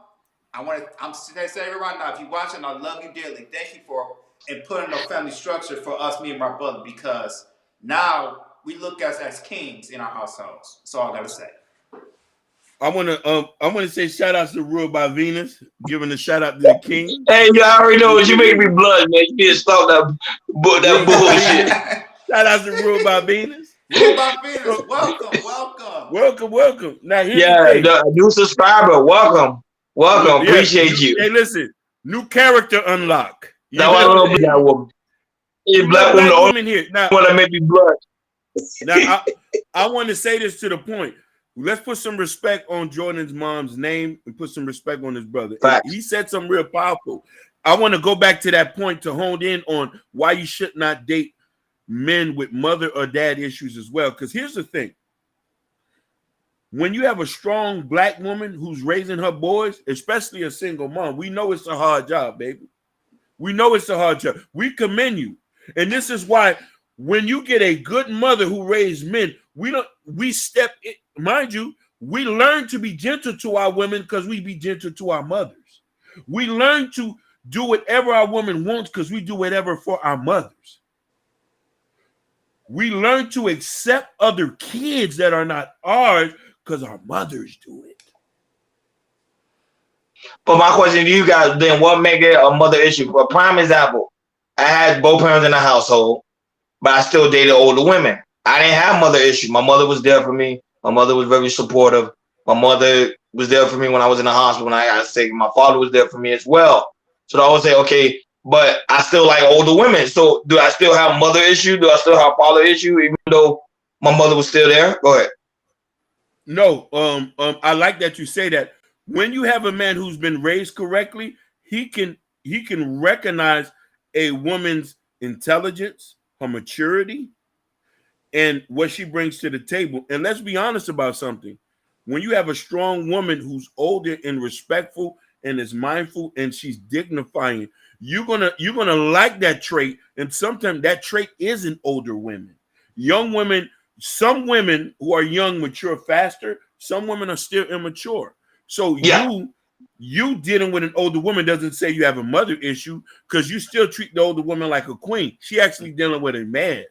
I'm saying right now, if you're watching, I love you dearly. Thank you for and putting a family structure for us, me and my brother, because now we look as kings in our households. That's all I gotta say. I wanna say shout outs to Rule by Venus, giving a shout out to the king. Hey, you already know you making me blood, man. You need to stop that bullshit. Shout out to Rule by Venus. Rule by Venus, welcome. Now here's yeah, the new subscriber, welcome. Appreciate you. Hey, listen, new character unlock. Now I don't know that woman. Hey, black woman here. Now, want to make me blood. Now I want to say this to the point. Let's put some respect on Jordan's mom's name and put some respect on his brother. He said something real powerful. I want to go back to that point to hone in on why you should not date men with mother or dad issues as well. Because here's the thing. When you have a strong black woman who's raising her boys, especially a single mom, we know it's a hard job, baby. We know it's a hard job. We commend you. And this is why when you get a good mother who raised men, we step in, mind you, we learn to be gentle to our women because we be gentle to our mothers. We learn to do whatever our woman wants because we do whatever for our mothers. We learn to accept other kids that are not ours because our mothers do it. But my question to you guys, then what make it a mother issue? For a prime example, I had both parents in the household, but I still dated older women. I didn't have mother issue. My mother was there for me. My mother was very supportive. My mother was there for me when I was in the hospital when I got sick. My father was there for me as well. So I always say, okay, but I still like older women. So do I still have mother issue? Do I still have father issue, even though my mother was still there? Go ahead. No, I like that you say that. When you have a man who's been raised correctly, he can recognize a woman's intelligence, her maturity, and what she brings to the table. And let's be honest about something. When you have a strong woman who's older and respectful and is mindful and she's dignifying, you're gonna like that trait. And sometimes that trait is in older women. Young women, some women who are young mature faster. Some women are still immature. So you dealing with an older woman doesn't say you have a mother issue because you still treat the older woman like a queen. She actually dealing with a man.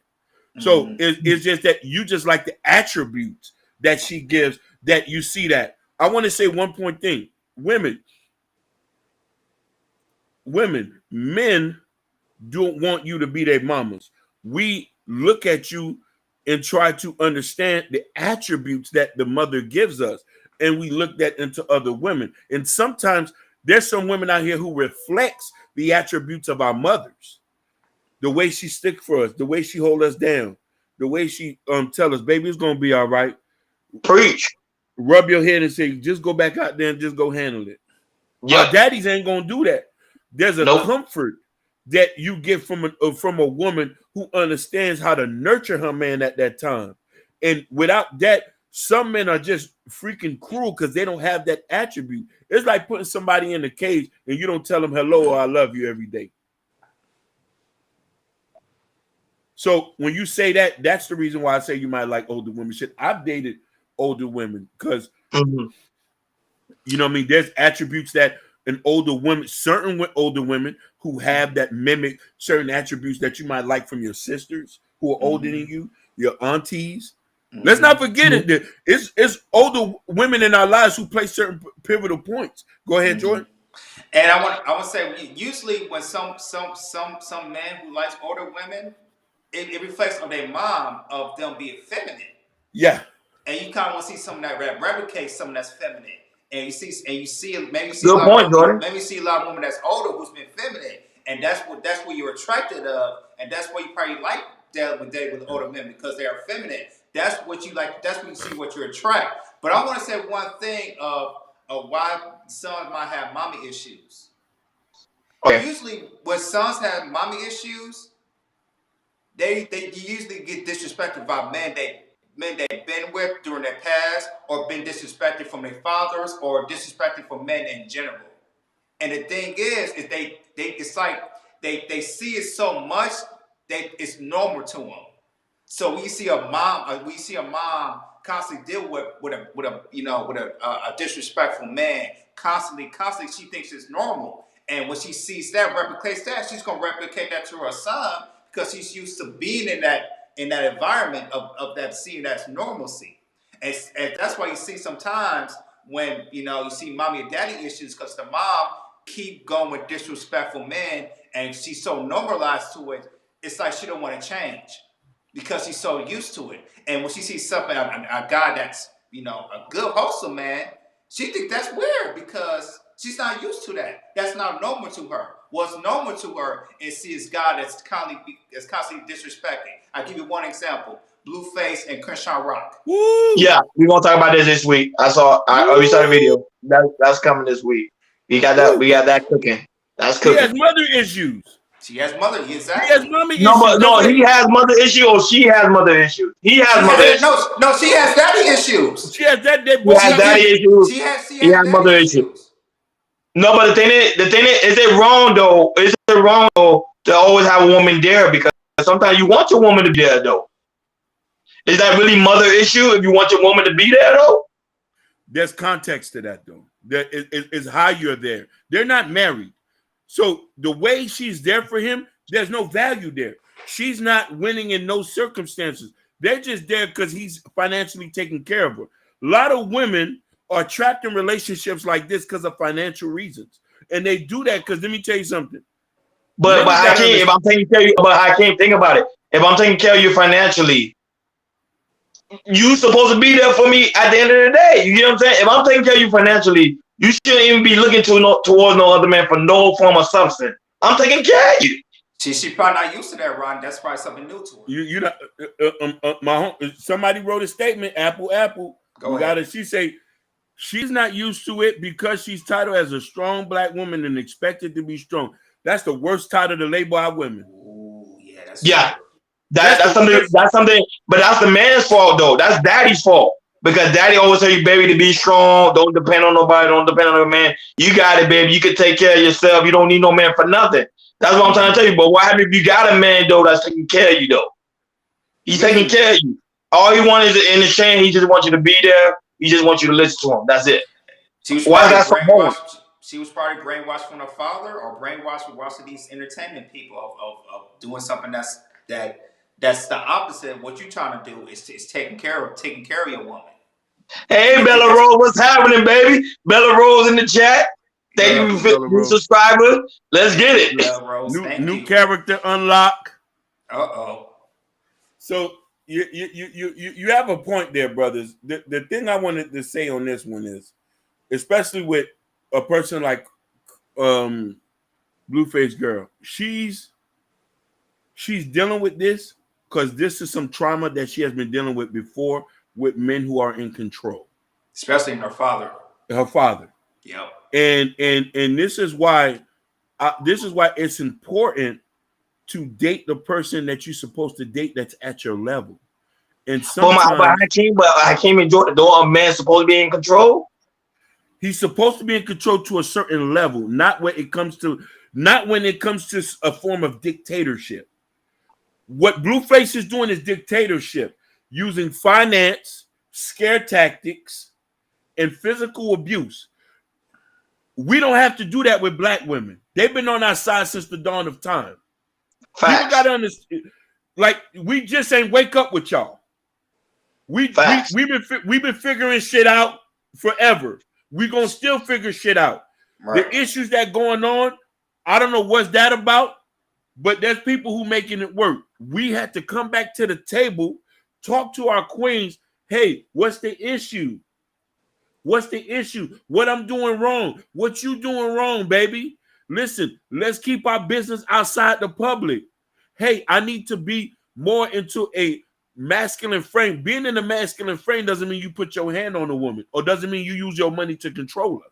So it's just that you just like the attributes that she gives that you see that. I want to say one point thing. Women, men don't want you to be their mamas. We look at you and try to understand the attributes that the mother gives us. And we look that into other women. And sometimes there's some women out here who reflects the attributes of our mothers. The way she stick for us, the way she hold us down, the way she tell us, baby, it's gonna be all right. Preach. Rub your head and say, just go back out there and just go handle it. Yeah. Our daddies ain't gonna do that. There's a comfort that you get from a woman who understands how to nurture her man at that time. And without that, some men are just freaking cruel because they don't have that attribute. It's like putting somebody in a cage and you don't tell them hello or I love you every day. So when you say that, that's the reason why I say you might like older women. Shit, I've dated older women because you know what I mean? There's attributes that an older woman, certain older women who have that mimic certain attributes that you might like from your sisters who are older than you, your aunties. Let's not forget it. It's older women in our lives who play certain pivotal points. Go ahead, Jordan. And I want to say, usually when some man who likes older women, it reflects on their mom of them being feminine. Yeah. And you kind of want to see something that replicates something that's feminine. And you see maybe see good point, Jordan. Maybe see a lot of women that's older who's been feminine, and that's what you're attracted of, and that's why you probably like date with older men because they are feminine. That's what you like. That's when you see what you attract. But I want to say one thing of why sons might have mommy issues. Okay. Usually, when sons have mommy issues, they usually get disrespected by men they've been with during their past, or been disrespected from their fathers, or disrespected from men in general. And the thing is they it's like they see it so much that it's normal to them. So we see a mom constantly deal with a disrespectful man constantly, she thinks it's normal. And when she sees that, replicates that, she's gonna replicate that to her son because she's used to being in that environment of that seeing that's normalcy. And that's why you see sometimes when you see mommy and daddy issues because the mom keep going with disrespectful men and she's so normalized to it, it's like she don't want to change because she's so used to it. And when she sees something, a guy that's a good wholesome man, she thinks that's weird because she's not used to that. That's not normal to her. What's normal to her is sees God that's constantly disrespecting. I'll give you one example. Blueface and Crenshaw Rock. Woo! Yeah, we're gonna talk about this week. We saw the video. That's coming this week. We got that cooking. That's cooking. He has mother issues. She has mother issues. He has mommy issues. No, he has mother issues or she has mother issues. He has mother issues. No, she has daddy issues. She has that. He has daddy issues. He has mother issues. No, but the thing is, is it wrong though? Is it wrong though to always have a woman there? Because sometimes you want your woman to be there though. Is that really mother issue if you want your woman to be there though? There's context to that though. There is how you're there. They're not married. So the way she's there for him, there's no value there. She's not winning in no circumstances. They're just there because he's financially taking care of her. A lot of women are trapped in relationships like this because of financial reasons. And they do that because let me tell you something. But Hakeem, if I'm taking care of you, Hakeem, think about it. If I'm taking care of you financially, you supposed to be there for me at the end of the day. You get what I'm saying? If I'm taking care of you financially, you shouldn't even be looking towards no other man for no form of substance. I'm taking care of you. She probably not used to that, Ron. That's probably something new to her. My home, somebody wrote a statement. Apple. Go ahead. She say she's not used to it because she's titled as a strong black woman and expected to be strong. That's the worst title to label our women. Ooh, yeah, that's something. But that's the man's fault though. That's daddy's fault. Because daddy always tell you, baby, to be strong. Don't depend on nobody. Don't depend on a man. You got it, baby. You can take care of yourself. You don't need no man for nothing. That's what I'm trying to tell you. But what happens if you got a man, though, that's taking care of you, though? He's taking care of you. All he wants is in the chain. He just wants you to be there. He just wants you to listen to him. That's it. Why is that so hard? She was probably brainwashed from her father or brainwashed with watching these entertainment people of doing something that's the opposite of what you're trying to do is taking care of your woman. Hey, Bella Rose, what's happening, baby? Bella Rose in the chat. Thank you for new subscribers. Let's get it. Bella Rose, new character unlock. So you have a point there, brothers. The thing I wanted to say on this one is, especially with a person like Blueface Girl, she's dealing with this because this is some trauma that she has been dealing with before with men who are in control, especially her father. Yep. And this is why it's important to date the person that you're supposed to date that's at your level. And sometimes, but Hakeem and Jordan, don't a man supposed to be in control? He's supposed to be in control to a certain level, not when it comes to a form of dictatorship. What Blueface is doing is dictatorship, using finance, scare tactics, and physical abuse. We don't have to do that with black women. They've been on our side since the dawn of time. Facts. People gotta understand, like, we just ain't wake up with y'all. We've been figuring shit out forever. We gonna still figure shit out. Right. The issues that going on, I don't know what's that about, but there's people who making it work. We had to come back to the table, talk to our queens. Hey, what's the issue? What's the issue? What I'm doing wrong? What you doing wrong, baby? Listen, let's keep our business outside the public. Hey, I need to be more into a masculine frame. Being in a masculine frame doesn't mean you put your hand on a woman or doesn't mean you use your money to control her.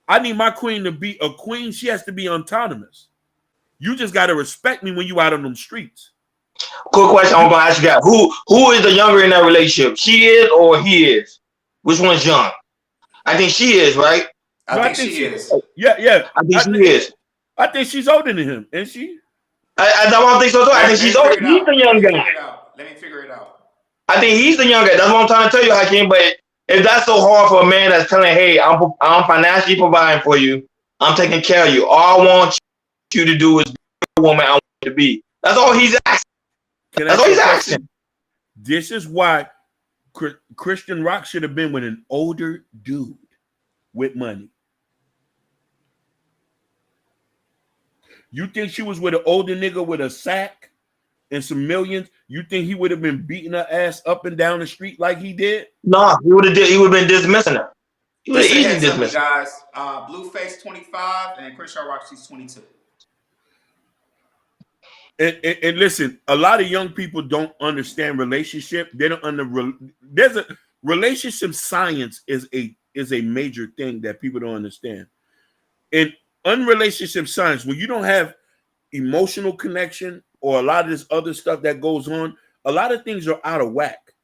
I need my queen to be a queen. She has to be autonomous. You just got to respect me when you out on them streets. Quick question I'm going to ask you guys. Who is the younger in that relationship? She is or he is? Which one's young? I think she is, right? I think she is. Yeah. I think she is. I think she's older than him, isn't she? I don't think so too. I think she's older. He's the young guy. Let me figure it out. I think he's the young guy. That's what I'm trying to tell you, Hakeem. But if that's so hard for a man that's telling, hey, I'm financially providing for you, I'm taking care of you. All I want you to do is be the woman I want you to be. That's all he's asking. That's all he's asking. This is why Christian Rock should have been with an older dude with money. You think she was with an older nigga with a sack and some millions? You think he would have been beating her ass up and down the street like he did? No, he would have been dismissing her. He would have easily dismissed her. Guys, Blueface 25 and Christian Rock, she's 22. And listen, a lot of young people don't understand relationship. They don't there's a relationship science is a major thing that people don't understand. In unrelationship science, when you don't have emotional connection or a lot of this other stuff that goes on, a lot of things are out of whack.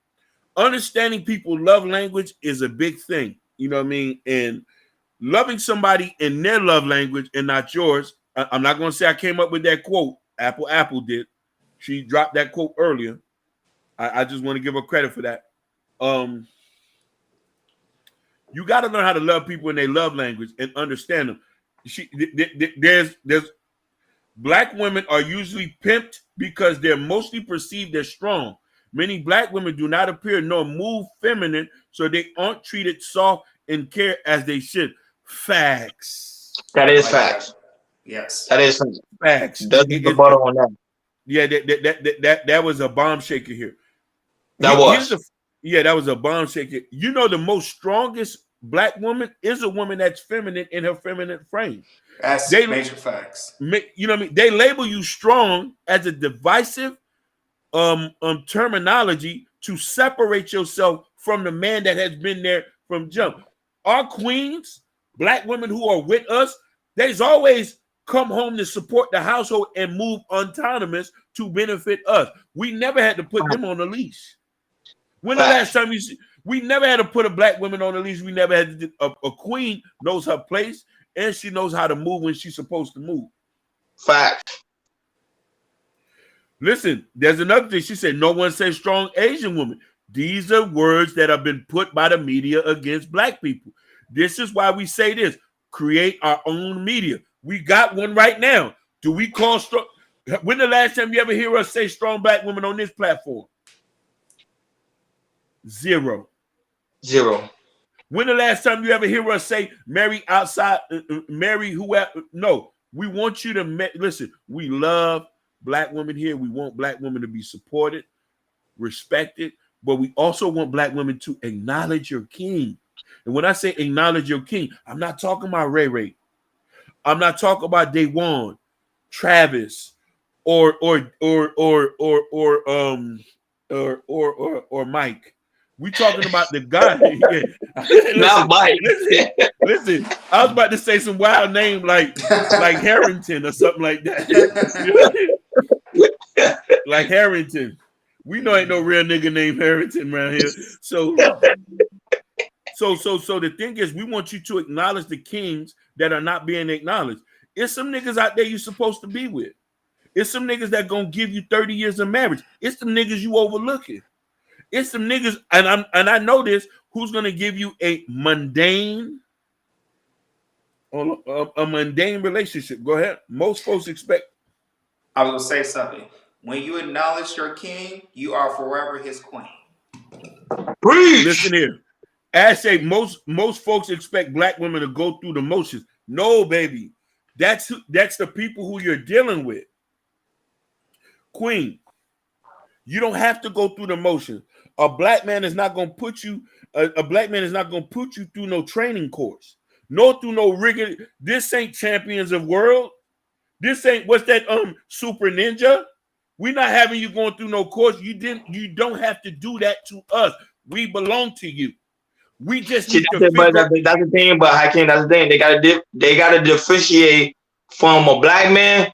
Understanding people's love language is a big thing. You know what I mean? And loving somebody in their love language and not yours. I'm not going to say I came up with that quote. Apple did. She dropped that quote earlier. I just want to give her credit for that. You got to learn how to love people in their love language and understand them. There's black women are usually pimped because they're mostly perceived as strong. Many black women do not appear nor move feminine, so they aren't treated soft and care as they should. Facts. That is facts. Yes, that is facts. Doesn't the bottom on that. Yeah, that was a bomb shaker here. That was a bomb shaker. You know, the most strongest black woman is a woman that's feminine in her feminine frame. That's major facts. You know what I mean? They label you strong as a divisive terminology to separate yourself from the man that has been there from jump. Our queens, black women who are with us, there's always come home to support the household and move autonomous to benefit us. We never had to put them on a leash. When the last time we never had to put a black woman on a leash. We never had to. A queen knows her place and she knows how to move when she's supposed to move. Fact. Listen, there's another thing. She said, no one says strong Asian woman. These are words that have been put by the media against black people. This is why we say this. Create our own media. We got one right now. Do we call strong? When the last time you ever hear us say strong black women on this platform? Zero. When the last time you ever hear us say marry outside, marry whoever? No, we want you to listen. We love black women here. We want black women to be supported, respected, but we also want black women to acknowledge your king. And when I say acknowledge your king, I'm not talking about Ray Ray. I'm not talking about Daywan, Travis, or Mike. We talking about the guy. Listen, not Mike. Listen, I was about to say some wild name like Harrington or something like that. Like Harrington. We know ain't no real nigga named Harrington around here. So the thing is, we want you to acknowledge the kings that are not being acknowledged. It's some niggas out there you're supposed to be with. It's some niggas that gonna give you 30 years of marriage. It's the niggas you overlooking. It's some niggas, and I know this, who's gonna give you a mundane relationship. Go ahead. Most folks expect. I was gonna say something. When you acknowledge your king, you are forever his queen. Preach. Listen here. As say most folks expect black women to go through the motions. No, baby. That's the people who you're dealing with. Queen, you don't have to go through the motions. A black man is not gonna put you. A black man is not gonna put you through no training course, through no rigor. This ain't Champions of World. This ain't what's that Super Ninja. We're not having you going through no course. You don't have to do that to us. We belong to you. We just need to that's the thing, but Hakeem, that's the thing. They gotta differentiate from a black man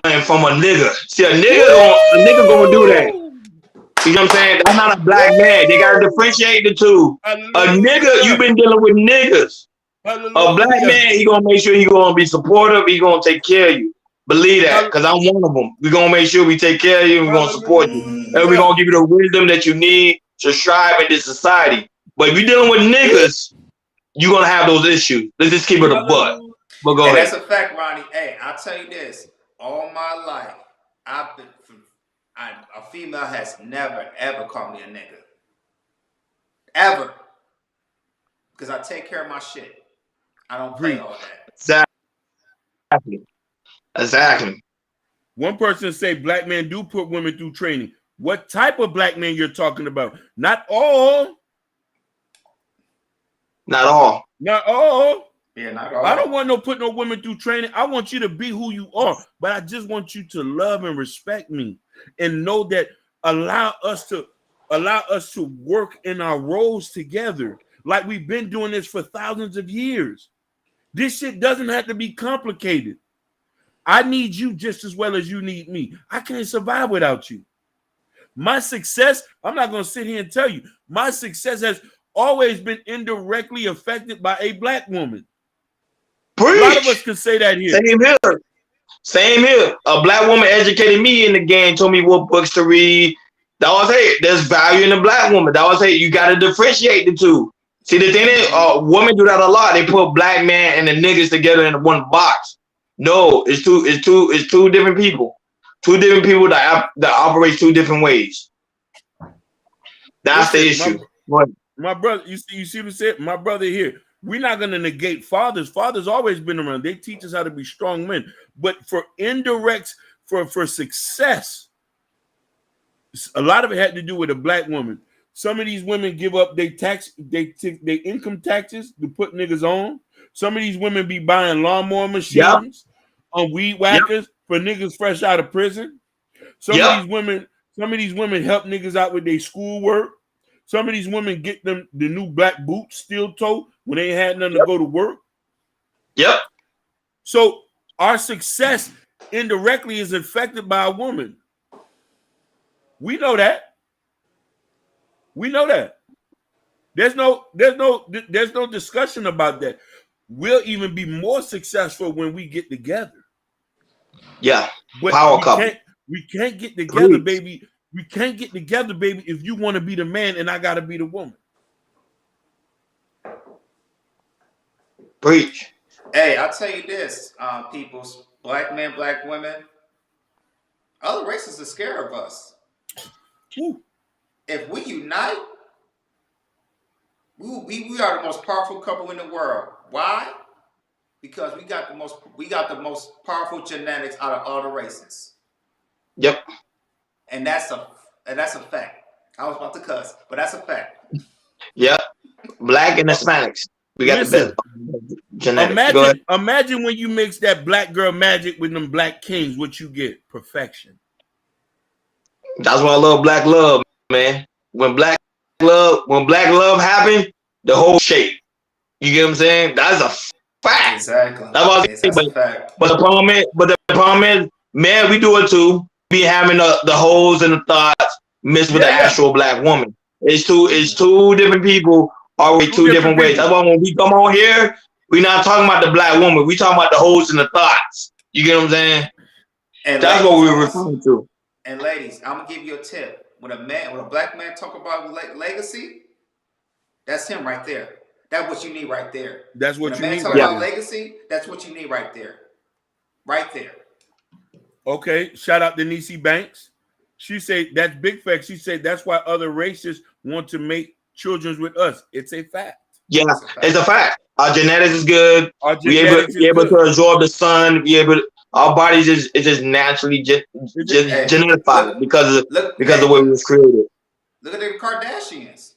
and from a nigga. See, a nigga gonna do that. You know what I'm saying? That's not a black man. They gotta differentiate the two. A nigga, you've been dealing with niggas. A black man, he gonna make sure he gonna be supportive. He gonna take care of you. Believe that, because I'm one of them. We're gonna make sure we take care of you. We're gonna support you, and we're gonna give you the wisdom that you need to strive in this society. But if you're dealing with niggas, you're gonna have those issues. Let's just keep it a butt. But go ahead. That's a fact, Ronnie. Hey, I'll tell you this. All my life, a female has never, ever called me a nigga. Ever. Because I take care of my shit. I don't play all that. Exactly. One person say black men do put women through training. What type of black men you're talking about? Not all. Not all. Not all. Yeah, not all. I don't want put no women through training. I want you to be who you are, but I just want you to love and respect me and know that allow us to work in our roles together like we've been doing this for thousands of years. This shit doesn't have to be complicated. I need you just as well as you need me. I can't survive without you. My success, I'm not going to sit here and tell you, my success has always been indirectly affected by a black woman. Preach. A lot of us can say that here. Same here. A black woman educated me in the game, told me what books to read. That was hey, there's value in a black woman. That was hey, you got to differentiate the two. See, the thing is, women do that a lot. They put black man and the niggas together in one box. No, it's two different people. Two different people that operate two different ways. That's the issue. My brother, you see what I said? My brother here. We're not going to negate fathers. Fathers always been around. They teach us how to be strong men. But for indirects, for success, a lot of it had to do with a black woman. Some of these women give up their income taxes to put niggas on. Some of these women be buying lawnmower machines on weed whackers for niggas fresh out of prison. Some of these women help niggas out with their schoolwork. Some of these women get them the new black boots steel toe when they ain't had nothing to go to work. Yep. So our success indirectly is affected by a woman. We know that. We know that. There's no discussion about that. We'll even be more successful when we get together. Yeah. But power couple. We can't get together, baby. We can't get together, baby, if you want to be the man and I got to be the woman. Preach. Hey, I'll tell you this, peoples, black men, black women, other races are scared of us. Woo. If we unite, we are the most powerful couple in the world. Why? Because we got the most powerful genetics out of all the races. Yep. And that's a fact. I was about to cuss, but that's a fact. Yep. Black and Hispanics. We got the best genetics. Imagine when you mix that black girl magic with them black kings, what you get? Perfection. That's why I love black love, man. When black love happened, the whole shape. You get what I'm saying? That's a fact. Exactly. That's what I was saying. But the problem is, man, we do it too. Be having the holes and the thoughts mixed with the actual black woman. It's two different people, always two different ways. That's why when we come on here, we're not talking about the black woman. We talking about the holes and the thoughts. You get what I'm saying? And that's what we're referring to. And ladies, I'm gonna give you a tip. When a black man talk about legacy, that's him right there. That's what you need right there. That's what you need. Talk about legacy. That's what you need right there. Right there. Okay, shout out to Niecy Banks. She said that's big fact. She said that's why other races want to make children with us. It's a fact. Yeah, it's a fact. Our genetics is good. We're able to absorb the sun. Our bodies is just naturally genetified because of the way we was created. Look at the Kardashians.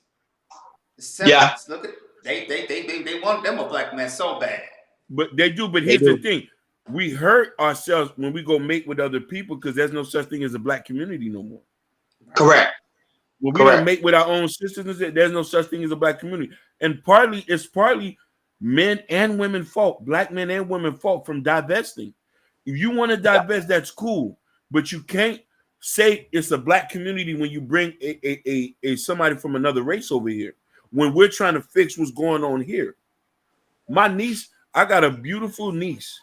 Look at they want them a black man so bad. But they do. But here's the thing. We hurt ourselves when we go mate with other people because there's no such thing as a black community no more. Correct. When we don't mate with our own sisters, there's no such thing as a black community. And it's partly men and women fault, black men and women fault from divesting. If you want to divest, that's cool. But you can't say it's a black community when you bring a somebody from another race over here. When we're trying to fix what's going on here. My niece, I got a beautiful niece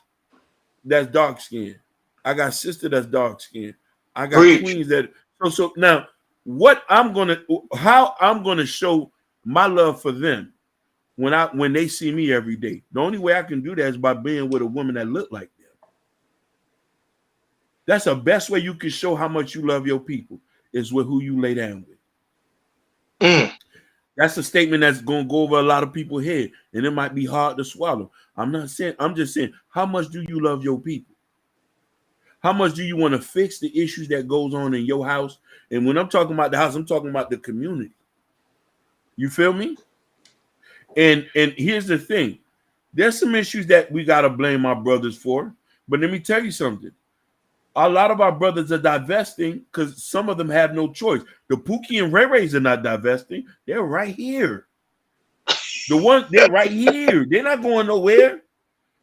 that's dark skinned. I got sister that's dark skinned. I got queens that so now how I'm gonna show my love for them when they see me every day. The only way I can do that is by being with a woman that look like them. That's the best way you can show how much you love your people, is with who you lay down with. That's a statement that's going to go over a lot of people's head, and it might be hard to swallow. I'm just saying, how much do you love your people? How much do you want to fix the issues that goes on in your house? And when I'm talking about the house, I'm talking about the community. You feel me? And here's the thing. There's some issues that we got to blame our brothers for. But let me tell you something. A lot of our brothers are divesting because some of them have no choice. The Pookie and Ray Rays are not divesting. They're right here. They're right here. They're not going nowhere.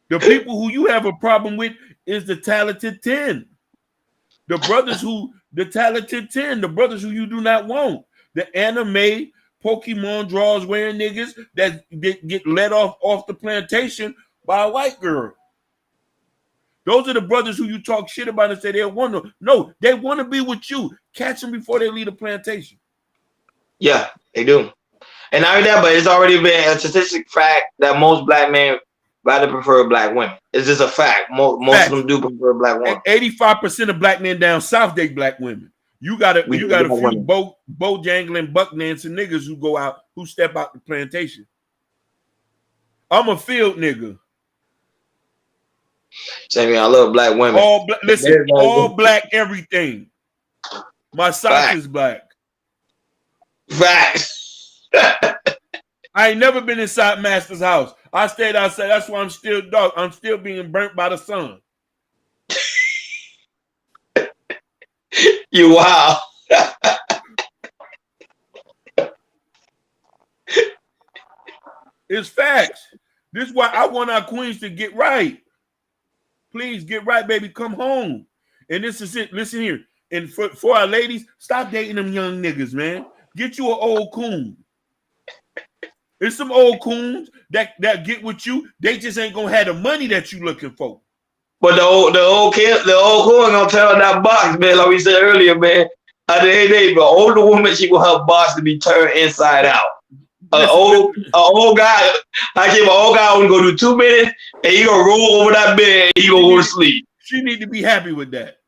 The people who you have a problem with is the talented 10. The talented 10, the brothers who you do not want. The anime Pokemon draws wearing niggas that get let off the plantation by a white girl. Those are the brothers who you talk shit about and say they want to. No, they want to be with you. Catch them before they leave the plantation. Yeah, they do. And not only that, but it's already been a statistic fact that most black men rather prefer black women. It's just a fact. Most of them do prefer black women. 85% of black men down south date black women. You got a few bojangling, buck dancing niggas who step out the plantation. I'm a field nigga. Same, I love black women. All black everything. My socks is black. Facts. I ain't never been inside Master's house. I stayed outside. That's why I'm still dark. I'm still being burnt by the sun. You wow. It's facts. This is why I want our queens to get right. Please get right, baby. Come home. And this is it. Listen here. And for our ladies, stop dating them young niggas, man. Get you an old coon. There's some old coons that get with you. They just ain't gonna have the money that you looking for. But the old coon gonna tell that box, man, like we said earlier, man. At the end of the day, but older woman, she want her box to be turned inside out. An old guy, I give an old guy only go do 2 minutes, and he gonna roll over that bed, and he gonna go to sleep. She need to be happy with that.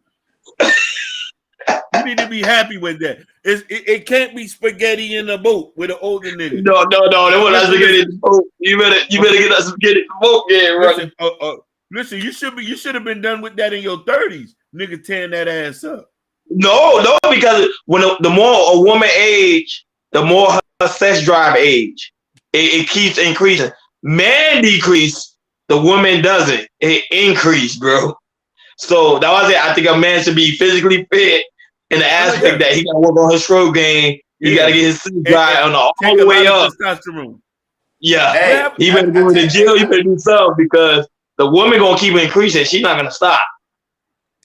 You need to be happy with that. It can't be spaghetti in a boat with an older nigga. No, they want us spaghetti in the boat. You better get us spaghetti in the boat, yeah, right? Listen, you should have been done with that in your 30s, nigga, tearing that ass up. No, because when the more a woman age, the more her sex drive age. It keeps increasing. Man decrease, the woman doesn't. It increase, bro. So that was it. I think a man should be physically fit in the aspect that he got to work on his stroke game. He got to get his sex drive on all the way up. Testosterone. Yeah, he better go to the gym. He better do something because the woman gonna keep increasing. She's not gonna stop.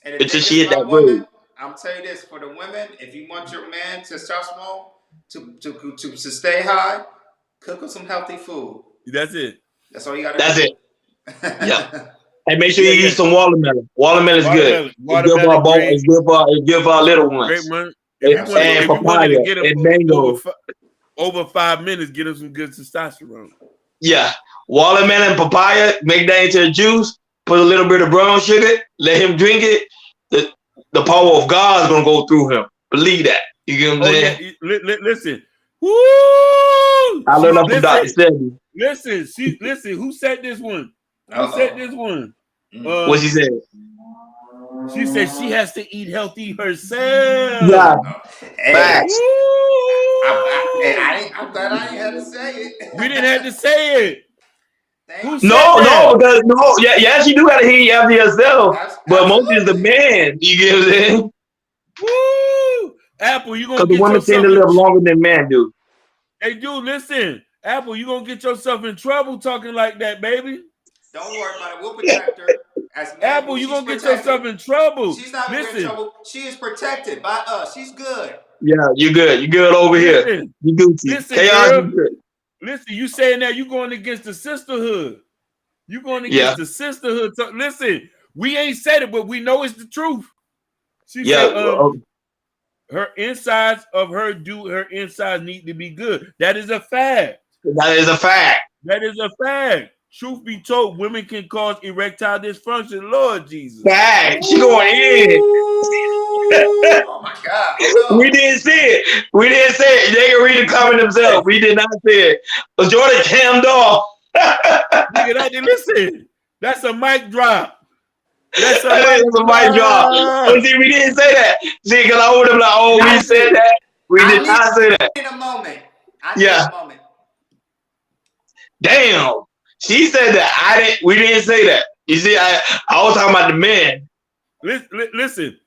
Until she hit that grade. I'm telling you this, for the women, if you want your man testosterone to stay high, cook him some healthy food. That's it. That's all you gotta do. That's it. Yeah. And make sure you eat some watermelon. Watermelon is good. It's good for our little ones. And papaya and mango. Over 5 minutes, get him some good testosterone. Yeah. Watermelon, papaya, make that into a juice, put a little bit of brown sugar, let him drink it. The power of God is going to go through him. Believe that. You get what I'm saying? Yeah. Listen. Woo! I learned that from Dr. Sebi. Listen. Who said this one? Who said this one? What she said? She said she has to eat healthy herself. Yeah. Facts. I'm glad I ain't had to say it. We didn't have to say it. Yes, you do gotta eat after yourself. But mostly it's the man. You get what I'm saying? Woo! Apple, you gonna get the women tend to live longer than men do. They do. Listen, Apple, you gonna get yourself in trouble talking like that, baby. Don't worry about it. We'll protect her. Apple, you gonna get yourself in trouble. She's not in trouble. She is protected by us. She's good. Yeah, you're good. You're good over here. You Gucci. Listen, girl, listen, you saying that you going against the sisterhood. You going against the sisterhood. So, listen, we ain't said it, but we know it's the truth. She said, Her insides need to be good. That is a fact. That is a fact. That is a fact. Truth be told, women can cause erectile dysfunction. Lord Jesus. Fact. She going in. Oh my God. We didn't see it. We didn't say it. They can read the comment themselves. We did not see it. But Jordan cammed off. Nigga, listen. That's a mic drop. That's a mic drop. Oh, see, we didn't say that. See, because I would have like, oh, we said that. We did not say that. In a moment. Yeah. Damn. She said that. We didn't say that. You see, I was talking about the men. Listen.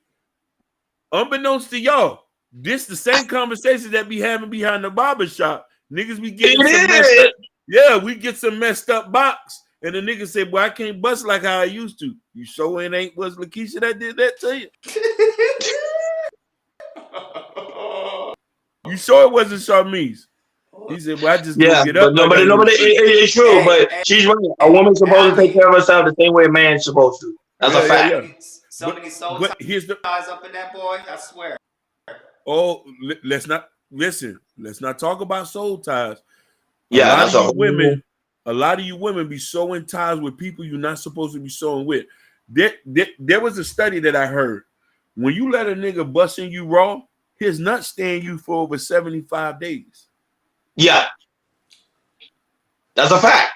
Unbeknownst to y'all, this the same conversation that be having behind the barber shop. Niggas be getting some messed up. Yeah, we get some messed up box. And the nigga said, "Boy, I can't bust like how I used to." You sure it ain't was Lakeisha that did that to you? You sure it wasn't Charmise? He said, "Well, I just don't get up." No, but it's true. But she's right. A woman's supposed to take care of herself the same way a man's supposed to. That's a fact. Yeah. So many soul ties up in that boy. I swear. Oh, let's not talk about soul ties. Yeah, a lot of you women be sewing ties with people you're not supposed to be sewing with. There was a study that I heard. When you let a nigga bust in you raw, his nuts stay in you for over 75 days. Yeah. That's a fact.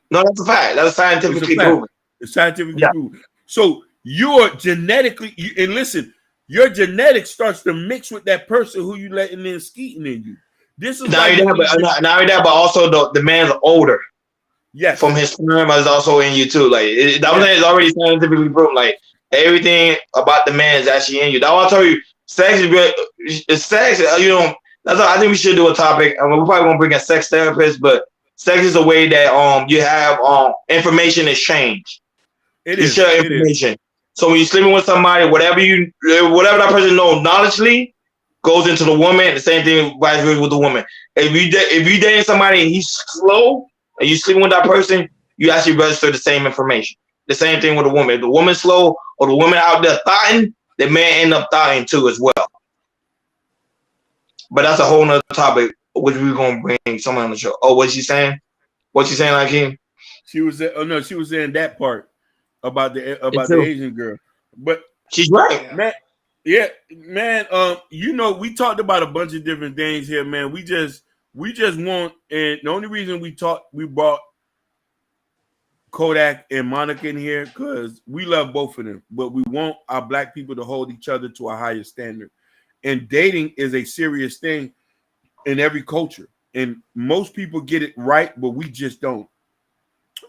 No, that's a fact. That's scientifically proven. It's scientifically proven. So you're genetically, and listen, your genetics starts to mix with that person who you letting in skeeting in you. This is not only that, but also the man's older. Yes. From his sperm is also in you too. Like that was already scientifically proven. Like everything about the man is actually in you. That's why I tell you, sex is great. It's sex. You know, that's why I think we should do a topic. I mean, we're probably gonna bring a sex therapist, but sex is a way that you have information exchange. You share information. So when you're sleeping with somebody, whatever that person knows knowledgeably goes into the woman. The same thing vice versa with the woman. If you dating somebody and he's slow and you sleeping with that person, you actually register the same information. The same thing with a woman. If the woman's slow or the woman out there thotting, the man end up thotting too as well. But that's a whole nother topic, which we're gonna bring someone on the show. Oh, what's she saying? What's she saying, Hakeem? She was saying that part about the Asian girl. But she's right. Man, you know, we talked about a bunch of different things here, man. We just want, and the only reason we brought Kodak and Monica in here because we love both of them, but we want our black people to hold each other to a higher standard. And dating is a serious thing in every culture. And most people get it right, but we just don't.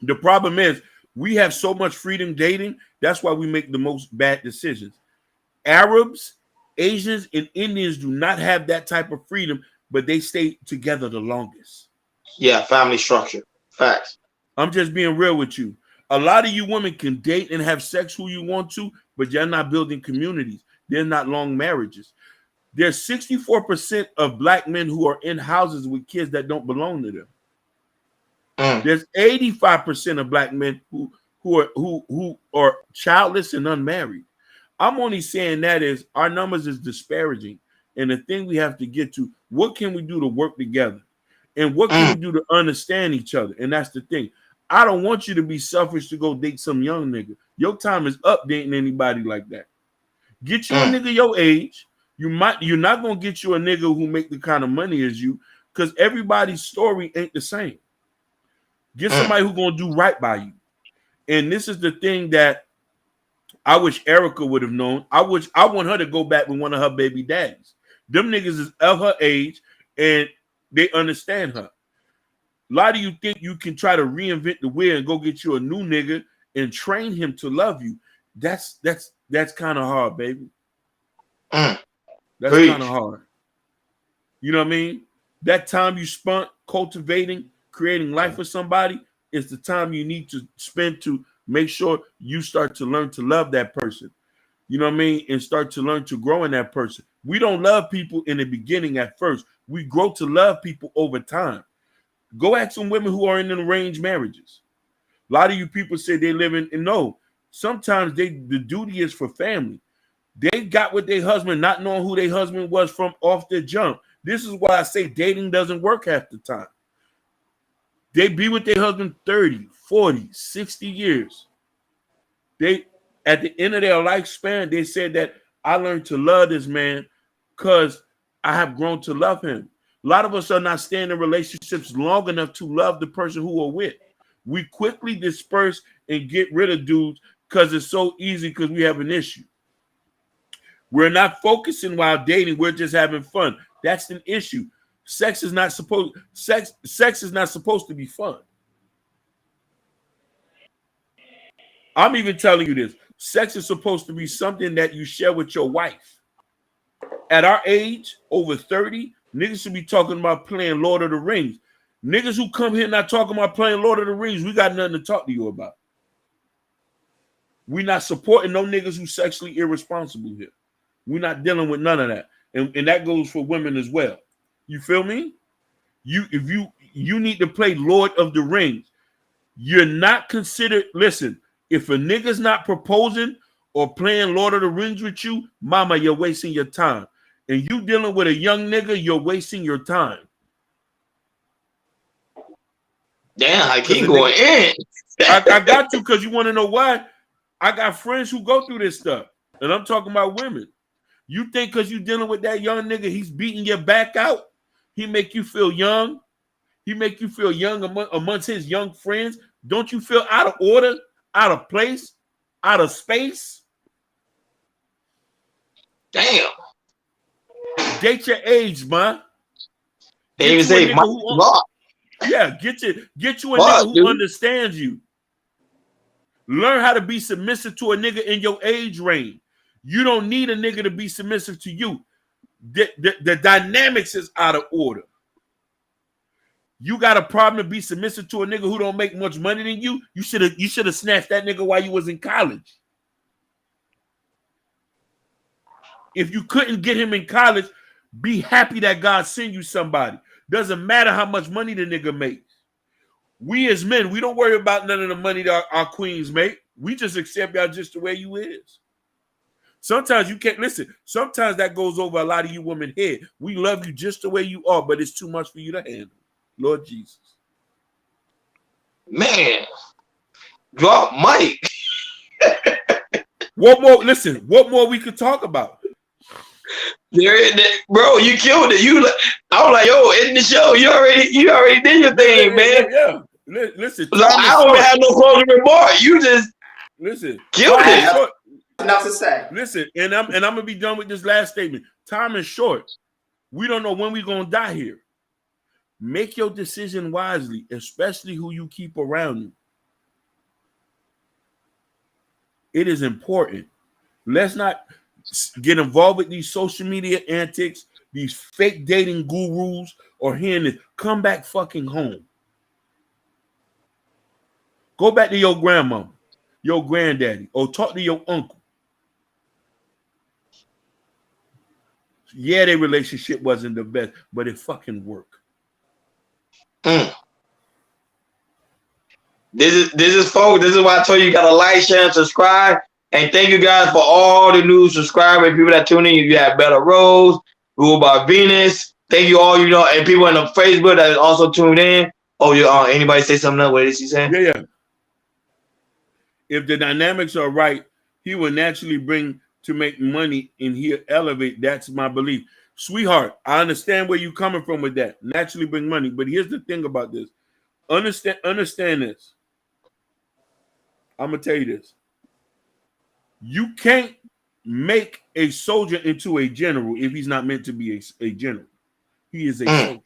The problem is we have so much freedom dating. That's why we make the most bad decisions. Arabs, Asians, and Indians do not have that type of freedom, but they stay together the longest. Yeah, family structure. Facts. I'm just being real with you. A lot of you women can date and have sex who you want to, but you're not building communities. They're not long marriages. There's 64% of black men who are in houses with kids that don't belong to them. There's 85% of black men who are childless and unmarried. I'm only saying that is our numbers is disparaging. And the thing we have to get to, what can we do to work together? And what can we do to understand each other? And that's the thing. I don't want you to be selfish to go date some young nigga. Your time is up dating anybody like that. Get you a nigga your age. You're not gonna get you a nigga who make the kind of money as you, because everybody's story ain't the same. Get somebody who's gonna do right by you. And this is the thing that I wish Erica would have known. I want her to go back with one of her baby daddies. Them niggas is of her age and they understand her. A lot of you think you can try to reinvent the wheel and go get you a new nigga and train him to love you. That's kind of hard, baby. That's kind of hard. You know what I mean? That time you spent cultivating, creating life for somebody is the time you need to spend to make sure you start to learn to love that person. You know what I mean? And start to learn to grow in that person. We don't love people in the beginning at first. We grow to love people over time. Go ask some women who are in arranged marriages. A lot of you people say they live in, and no, sometimes the duty is for family. They got with their husband, not knowing who their husband was from off the jump. This is why I say dating doesn't work half the time. They be with their husband 30, 40, 60 years. They, at the end of their lifespan, they said that I learned to love this man because I have grown to love him. A lot of us are not staying in relationships long enough to love the person who we're with. We quickly disperse and get rid of dudes because it's so easy because we have an issue. We're not focusing while dating. We're just having fun. That's an issue. Sex is not supposed to be fun. I'm even telling you this. Sex is supposed to be something that you share with your wife. At our age, over 30, niggas should be talking about playing Lord of the Rings. Niggas who come here not talking about playing Lord of the Rings, we got nothing to talk to you about. We're not supporting no niggas who sexually irresponsible here. We're not dealing with none of that. And that goes for women as well. You feel me? You need to play Lord of the Rings. You're not considered, listen, if a nigga's not proposing or playing Lord of the Rings with you, mama, you're wasting your time. And you dealing with a young nigga, you're wasting your time. Damn, I keep going in. I got you because you want to know why? I got friends who go through this stuff. And I'm talking about women. You think because you're dealing with that young nigga, he's beating your back out? He make you feel young? He make you feel young amongst his young friends? Don't you feel out of order, out of place, out of space? Damn. Date your age, man. They even say, yeah, get you a nigga who understands you. Learn how to be submissive to a nigga in your age range. You don't need a nigga to be submissive to you. The dynamics is out of order. You got a problem to be submissive to a nigga who don't make much money than you. You should have snatched that nigga while you was in college. If you couldn't get him in college, be happy that God sent you somebody. Doesn't matter how much money the nigga makes. We as men, we don't worry about none of the money that our queens make. We just accept y'all just the way you is. Sometimes you can't listen. Sometimes that goes over a lot of you women head. We love you just the way you are, but it's too much for you to handle. Lord Jesus. Man, drop mic. What more we could talk about? Bro, you killed it. I was like, yo, in the show, you already did your thing, man. Yeah. Listen, I don't have no closing remark. You just killed it. Enough to say. Listen, and I'm gonna be done with this last statement. Time is short. We don't know when we're gonna die here. Make your decision wisely, especially who you keep around you. It is important. Let's not get involved with these social media antics, these fake dating gurus, or hearing this. Come back fucking home. Go back to your grandma, your granddaddy, or talk to your uncle. Yeah, their relationship wasn't the best, but it fucking worked. This is folks. This is why I told you gotta like, share, and subscribe. And thank you guys for all the new subscribers, people that tune in. You got Better Rose, Rule by Venus. Thank you all, and people on the Facebook that also tuned in. Oh, anybody say something else? What is he saying? Yeah. If the dynamics are right, he will naturally bring to make money and he'll elevate. That's my belief. Sweetheart, I understand where you're coming from with that. Naturally bring money. But here's the thing about this. Understand this. I'm going to tell you this. You can't make a soldier into a general if he's not meant to be a general. He is a soldier.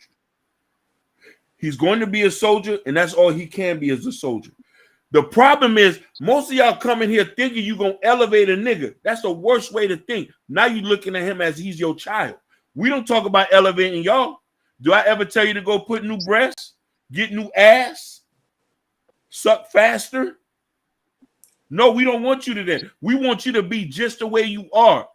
He's going to be a soldier, and that's all he can be as a soldier. The problem is, most of y'all coming here thinking you're going to elevate a nigga. That's the worst way to think. Now you're looking at him as he's your child. We don't talk about elevating y'all. Do I ever tell you to go put new breasts, get new ass, suck faster? No, we don't want you to that. We want you to be just the way you are.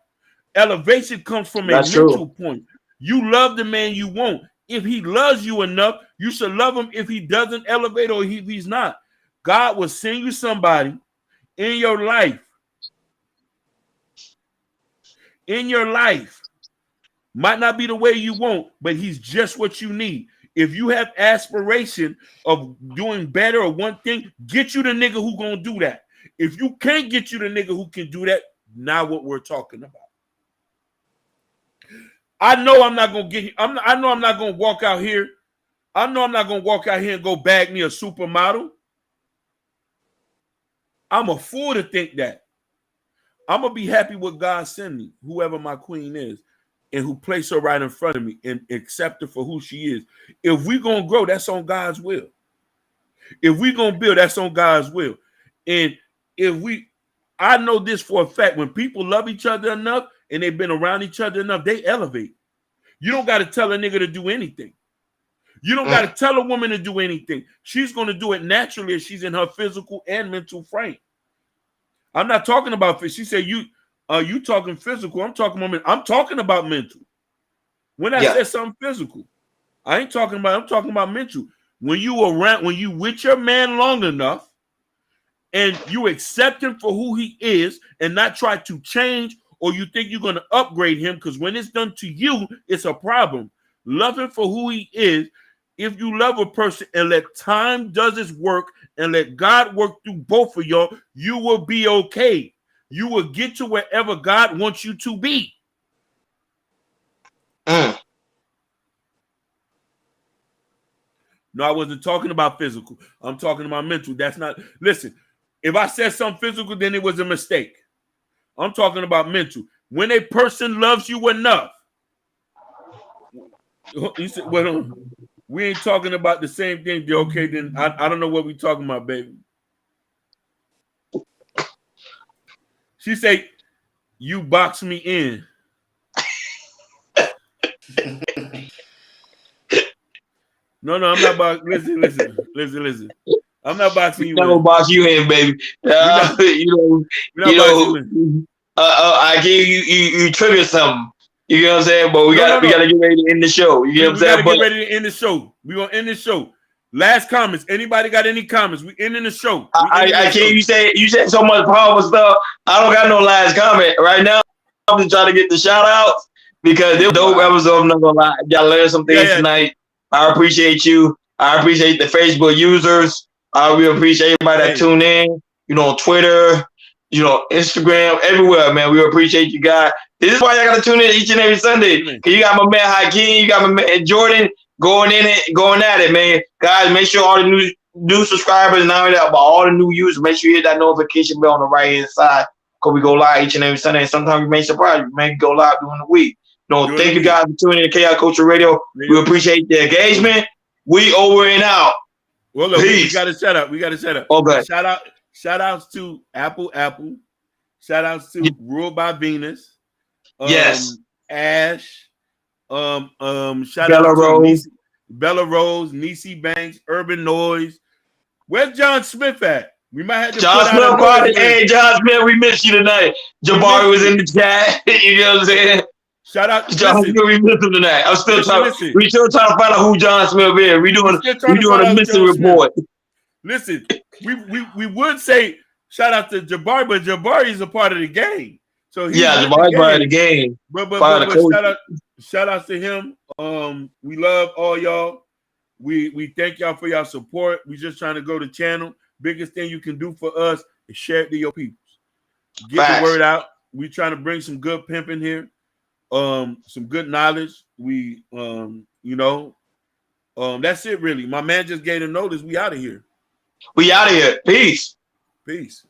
Elevation comes from a mental point. You love the man you want. If he loves you enough, you should love him if he doesn't elevate or if he's not. God will send you somebody in your life in your life. Might not be the way you want, but he's just what you need. If you have aspiration of doing better or one thing, get you the nigga who gonna do that. If you can't get you the nigga who can do that, now what we're talking about. I know I'm not gonna get. I know I'm not gonna walk out here. I know I'm not gonna walk out here and go bag me a supermodel. I'm a fool to think that. I'm gonna be happy with God send me, whoever my queen is, and who placed her right in front of me and accept her for who she is. If we gonna grow, that's on God's will. If we gonna build, that's on God's will. And I know this for a fact, when people love each other enough and they've been around each other enough, they elevate. You don't got to tell a nigga to do anything. You don't got to tell a woman to do anything. She's going to do it naturally if she's in her physical and mental frame. I'm not talking about, she said, you talking physical. I'm talking about mental. When I said something physical, I'm talking about mental. When you with your man long enough and you accept him for who he is and not try to change, or you think you're going to upgrade him, because when it's done to you, it's a problem. Love him for who he is. If you love a person and let time does its work and let God work through both of y'all, you will be okay. You will get to wherever God wants you to be. No, I wasn't talking about physical. I'm talking about mental. That's not, listen, if I said something physical, then it was a mistake. I'm talking about mental. When a person loves you enough, you said, well, we ain't talking about the same thing. Okay, then I don't know what we talking about, baby. She say, you box me in. No, I'm not boxing. Listen. I'm not boxing you in. Never box you in, baby. I gave you triggered something. You know what I'm saying? But we gotta get ready to end the show. You know what I'm saying? Get ready to end the show. We're gonna end the show. Last comments. Anybody got any comments? We ending the show. I can't. You said so much powerful stuff. I don't got no last comment right now. I'm just trying to get the shout outs because it was dope episode. I'm not gonna lie. Y'all learned some things tonight. I appreciate you. I appreciate the Facebook users. We appreciate everybody that tuned in. On Twitter, Instagram, everywhere, man. We appreciate you guys. This is why y'all gotta tune in each and every Sunday. Cause you got my man Hakeem, you got my man Jordan going at it, man. Guys, make sure all the new subscribers, not only that, but all the new users, make sure you hit that notification bell on the right hand side. Cause we go live each and every Sunday. And sometimes we may surprise you. We may go live during the week. Thank you guys for tuning in to Chaos Culture Radio. We appreciate the engagement. We over and out. Well, look, we got to set up. Okay. Shout outs to Apple. Shout outs to Ruled by Venus. Yes. Ash. Shout Bella out Rose. to Bella Rose, Niecy Banks, Urban Noise. Where's John Smith at? We might have to John Smith. Hey, John Smith, we missed you tonight. Jabari was in the chat. You know what I'm saying? Shout out to John Smith. We missed him tonight. We still trying to find out who John Smith is. We doing a missing report. Listen, we would say shout out to Jabari, but Jabari is a part of the game. So Jabari's part of the game. But shout out to him. We love all y'all. We thank y'all for y'all support. We just trying to grow the channel. Biggest thing you can do for us is share it to your people. Get the word out. We trying to bring some good pimping here. Some good knowledge. We that's it really. My man just gave a notice. We out of here. Peace. Peace.